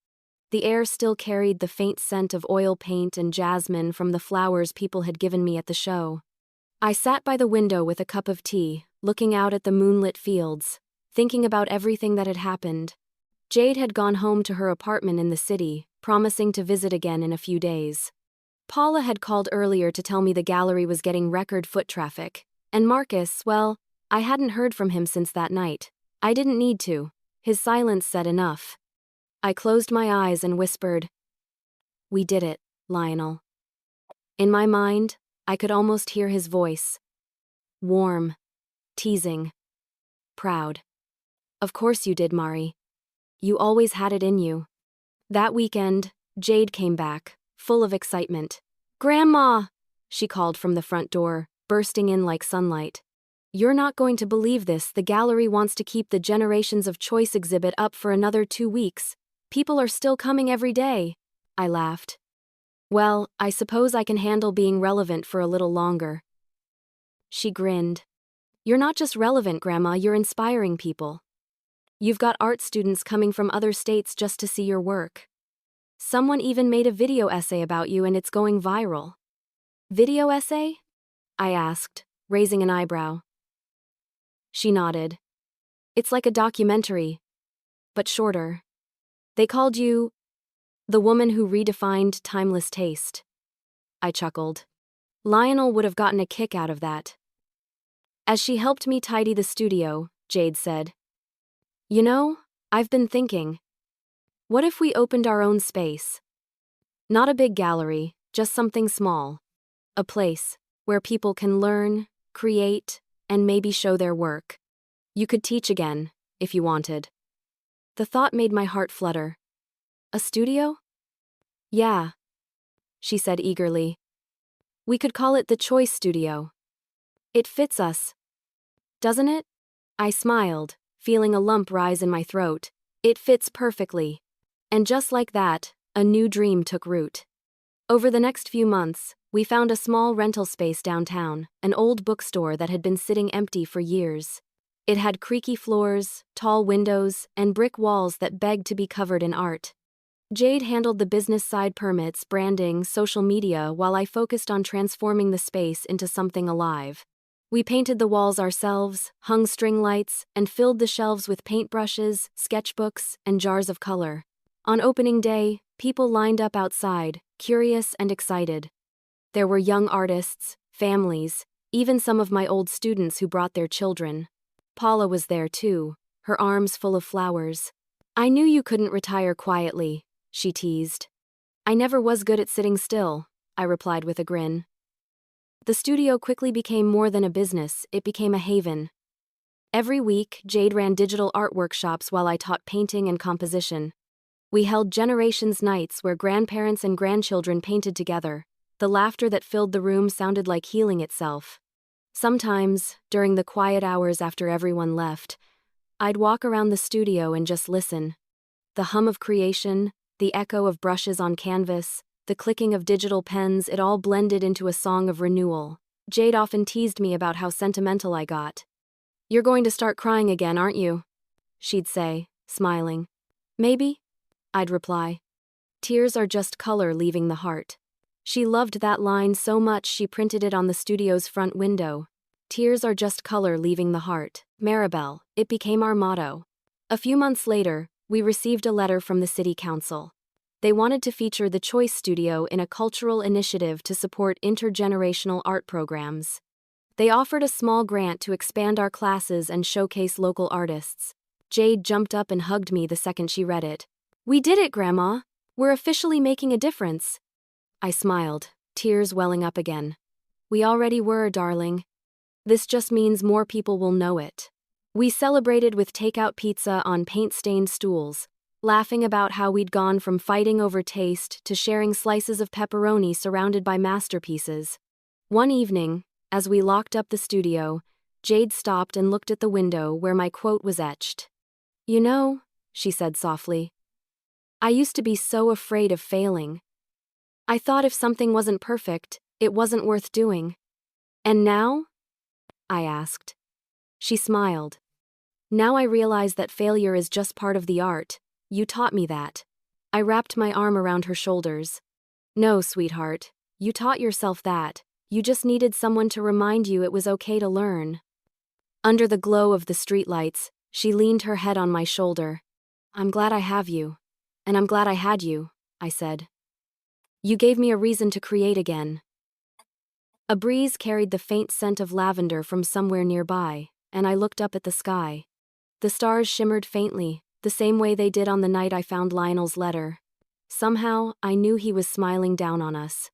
The air still carried the faint scent of oil paint and jasmine from the flowers people had given me at the show. I sat by the window with a cup of tea, looking out at the moonlit fields, thinking about everything that had happened. Jade had gone home to her apartment in the city, promising to visit again in a few days. Paula had called earlier to tell me the gallery was getting record foot traffic, and Marcus, well, I hadn't heard from him since that night. I didn't need to. His silence said enough. I closed my eyes and whispered, "We did it, Lionel." In my mind, I could almost hear his voice. Warm, teasing, proud. "Of course you did, Mari. You always had it in you." That weekend, Jade came back, full of excitement. "Grandma!" she called from the front door, bursting in like sunlight. "You're not going to believe this. The gallery wants to keep the Generations of Choice exhibit up for another 2 weeks. People are still coming every day." I laughed. "Well, I suppose I can handle being relevant for a little longer." She grinned. "You're not just relevant, Grandma, you're inspiring people. You've got art students coming from other states just to see your work. Someone even made a video essay about you and it's going viral." "Video essay?" I asked, raising an eyebrow. She nodded. "It's like a documentary, but shorter. They called you the woman who redefined timeless taste." I chuckled. Lionel would have gotten a kick out of that. As she helped me tidy the studio, Jade said, "You know, I've been thinking, what if we opened our own space? Not a big gallery, just something small. A place where people can learn, create, and maybe show their work. You could teach again, if you wanted." The thought made my heart flutter. "A studio?" "Yeah," she said eagerly. "We could call it the Choice Studio. It fits us, doesn't it?" I smiled, feeling a lump rise in my throat. It fits perfectly. And just like that, a new dream took root. Over the next few months, we found a small rental space downtown, an old bookstore that had been sitting empty for years. It had creaky floors, tall windows, and brick walls that begged to be covered in art. Jade handled the business side, permits, branding, social media, while I focused on transforming the space into something alive. We painted the walls ourselves, hung string lights, and filled the shelves with paintbrushes, sketchbooks, and jars of color. On opening day, people lined up outside, curious and excited. There were young artists, families, even some of my old students who brought their children. Paula was there too, her arms full of flowers. "I knew you couldn't retire quietly," she teased. "I never was good at sitting still," I replied with a grin. The studio quickly became more than a business, it became a haven. Every week, Jade ran digital art workshops while I taught painting and composition. We held Generations nights where grandparents and grandchildren painted together. The laughter that filled the room sounded like healing itself. Sometimes, during the quiet hours after everyone left, I'd walk around the studio and just listen. The hum of creation, the echo of brushes on canvas, the clicking of digital pens, it all blended into a song of renewal. Jade often teased me about how sentimental I got. "You're going to start crying again, aren't you?" she'd say, smiling. "Maybe," I'd reply. Tears are just color leaving the heart. She loved that line so much she printed it on the studio's front window. Tears are just color leaving the heart. Maribel, it became our motto. A few months later, we received a letter from the city council. They wanted to feature the Choice Studio in a cultural initiative to support intergenerational art programs. They offered a small grant to expand our classes and showcase local artists. Jade jumped up and hugged me the second she read it. "We did it, Grandma! We're officially making a difference." I smiled, tears welling up again. "We already were, darling. This just means more people will know it." We celebrated with takeout pizza on paint-stained stools, laughing about how we'd gone from fighting over taste to sharing slices of pepperoni surrounded by masterpieces. One evening, as we locked up the studio, Jade stopped and looked at the window where my quote was etched. "You know," she said softly, "I used to be so afraid of failing. I thought if something wasn't perfect, it wasn't worth doing. And now?" I asked. She smiled. "Now I realize that failure is just part of the art. You taught me that." I wrapped my arm around her shoulders. "No, sweetheart, you taught yourself that. You just needed someone to remind you it was okay to learn." Under the glow of the streetlights, she leaned her head on my shoulder. "I'm glad I have you. And I'm glad I had you," I said. "You gave me a reason to create again." A breeze carried the faint scent of lavender from somewhere nearby, and I looked up at the sky. The stars shimmered faintly, the same way they did on the night I found Lionel's letter. Somehow, I knew he was smiling down on us.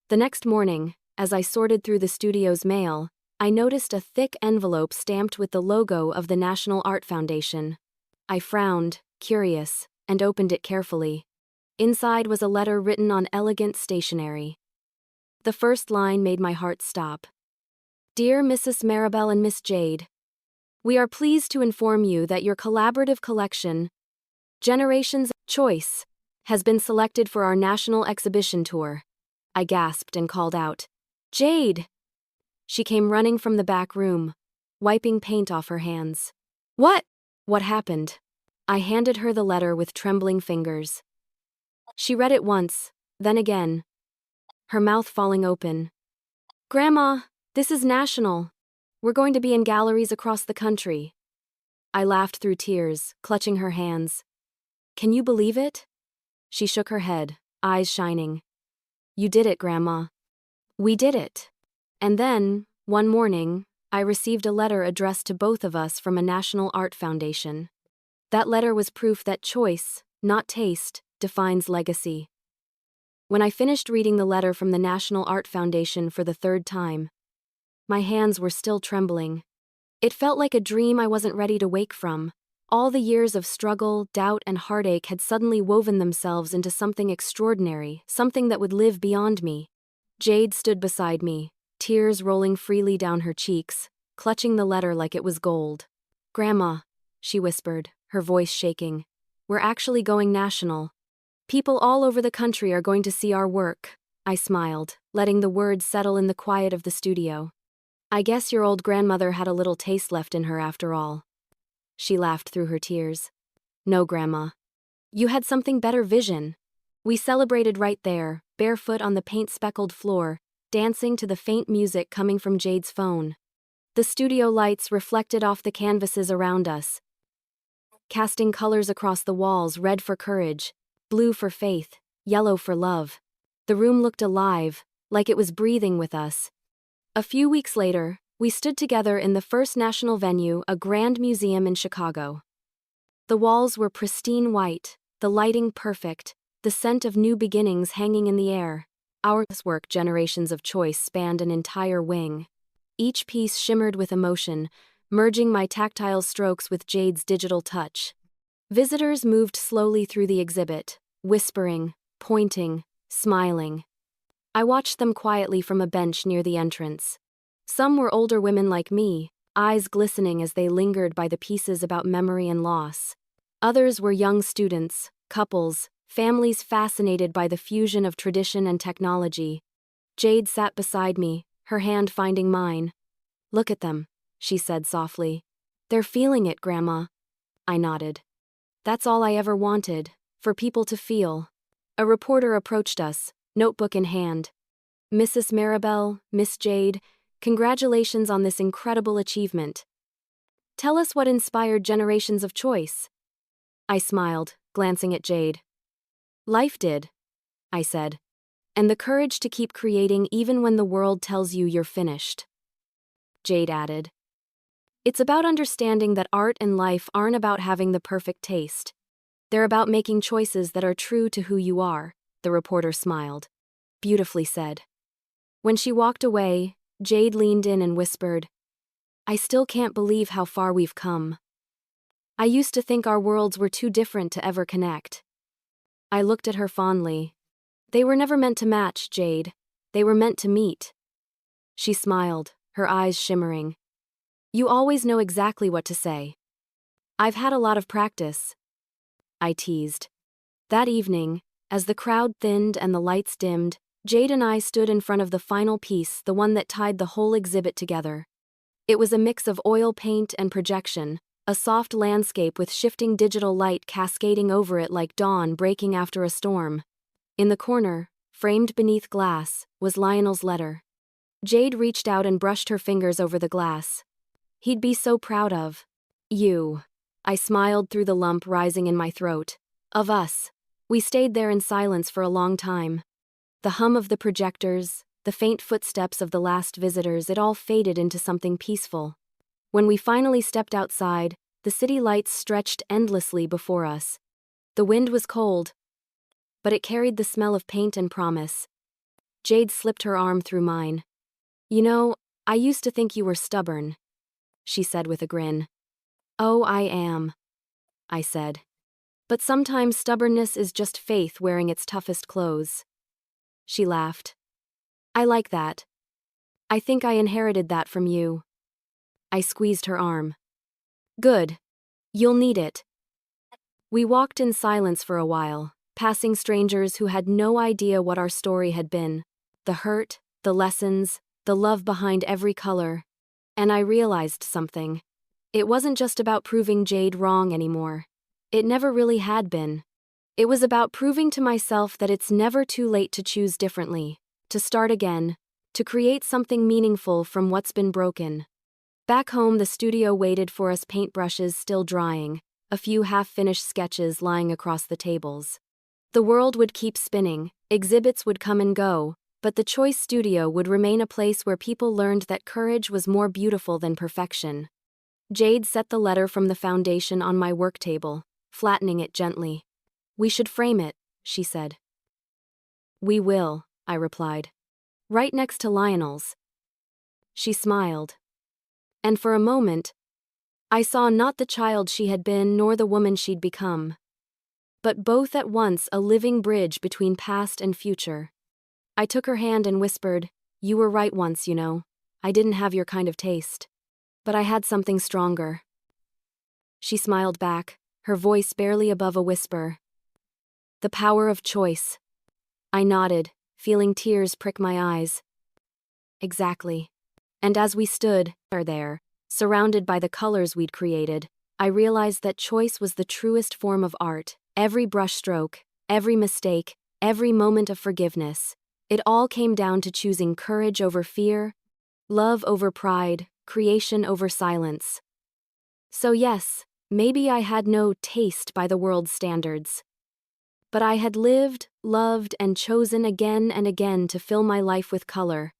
The next morning, as I sorted through the studio's mail, I noticed a thick envelope stamped with the logo of the National Art Foundation. I frowned, curious, and opened it carefully. Inside was a letter written on elegant stationery. The first line made my heart stop. "Dear Mrs. Maribel and Miss Jade, we are pleased to inform you that your collaborative collection, Generations Choice, has been selected for our national exhibition tour." I gasped and called out, "Jade!" She came running from the back room, wiping paint off her hands. "What? What happened?" I handed her the letter with trembling fingers. She read it once, then again, her mouth falling open. "Grandma, this is national. We're going to be in galleries across the country." I laughed through tears, clutching her hands. "Can you believe it?" She shook her head, eyes shining. "You did it, Grandma. We did it." And then, one morning, I received a letter addressed to both of us from a National Art Foundation. That letter was proof that choice, not taste, defines legacy. When I finished reading the letter from the National Art Foundation for the third time, my hands were still trembling. It felt like a dream I wasn't ready to wake from. All the years of struggle, doubt, and heartache had suddenly woven themselves into something extraordinary, something that would live beyond me. Jade stood beside me, tears rolling freely down her cheeks, clutching the letter like it was gold. "Grandma," she whispered, her voice shaking, "we're actually going national. People all over the country are going to see our work." I smiled, letting the words settle in the quiet of the studio. "I guess your old grandmother had a little taste left in her after all." She laughed through her tears. "No, Grandma. You had something better vision." We celebrated right there, barefoot on the paint-speckled floor, dancing to the faint music coming from Jade's phone. The studio lights reflected off the canvases around us, casting colors across the walls: red for courage, blue for faith, yellow for love. The room looked alive, like it was breathing with us. A few weeks later, we stood together in the first national venue, a grand museum in Chicago. The walls were pristine white, the lighting perfect, the scent of new beginnings hanging in the air. Our work, Generations of Choice, spanned an entire wing. Each piece shimmered with emotion, merging my tactile strokes with Jade's digital touch. Visitors moved slowly through the exhibit, whispering, pointing, smiling. I watched them quietly from a bench near the entrance. Some were older women like me, eyes glistening as they lingered by the pieces about memory and loss. Others were young students, couples, families fascinated by the fusion of tradition and technology. Jade sat beside me, her hand finding mine. "Look at them," she said softly. "They're feeling it, Grandma." I nodded. That's all I ever wanted, for people to feel. A reporter approached us, notebook in hand. Mrs. Maribel, Miss Jade, congratulations on this incredible achievement. Tell us what inspired generations of choice. I smiled, glancing at Jade. Life did, I said. And the courage to keep creating even when the world tells you you're finished. Jade added. It's about understanding that art and life aren't about having the perfect taste. They're about making choices that are true to who you are, the reporter smiled. Beautifully said. When she walked away, Jade leaned in and whispered, I still can't believe how far we've come. I used to think our worlds were too different to ever connect. I looked at her fondly. They were never meant to match, Jade. They were meant to meet. She smiled, her eyes shimmering. You always know exactly what to say. I've had a lot of practice, I teased. That evening, as the crowd thinned and the lights dimmed, Jade and I stood in front of the final piece, the one that tied the whole exhibit together. It was a mix of oil paint and projection, a soft landscape with shifting digital light cascading over it like dawn breaking after a storm. In the corner, framed beneath glass, was Lionel's letter. Jade reached out and brushed her fingers over the glass. He'd be so proud of you. I smiled through the lump rising in my throat. Of us. We stayed there in silence for a long time. The hum of the projectors, the faint footsteps of the last visitors, it all faded into something peaceful. When we finally stepped outside, the city lights stretched endlessly before us. The wind was cold, but it carried the smell of paint and promise. Jade slipped her arm through mine. You know, I used to think you were stubborn, she said with a grin. Oh, I am, I said. But sometimes stubbornness is just faith wearing its toughest clothes. She laughed. I like that. I think I inherited that from you. I squeezed her arm. Good. You'll need it. We walked in silence for a while, passing strangers who had no idea what our story had been. The hurt, the lessons, the love behind every color. And I realized something. It wasn't just about proving Jade wrong anymore. It never really had been. It was about proving to myself that it's never too late to choose differently, to start again, to create something meaningful from what's been broken. Back home, the studio waited for us, paintbrushes still drying, a few half-finished sketches lying across the tables. The world would keep spinning, exhibits would come and go, but the Choice Studio would remain a place where people learned that courage was more beautiful than perfection. Jade set the letter from the foundation on my work table, flattening it gently. We should frame it, she said. We will, I replied. Right next to Lionel's. She smiled. And for a moment, I saw not the child she had been nor the woman she'd become, but both at once, a living bridge between past and future. I took her hand and whispered, You were right once, you know. I didn't have your kind of taste. But I had something stronger. She smiled back, her voice barely above a whisper. The power of choice. I nodded, feeling tears prick my eyes. Exactly. And as we stood there, surrounded by the colors we'd created, I realized that choice was the truest form of art. Every brushstroke, every mistake, every moment of forgiveness. It all came down to choosing courage over fear, love over pride, creation over silence. So yes, maybe I had no taste by the world's standards. But I had lived, loved, and chosen again and again to fill my life with color.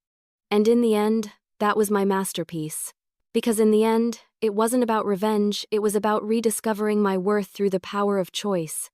And in the end, that was my masterpiece. Because in the end, it wasn't about revenge, it was about rediscovering my worth through the power of choice.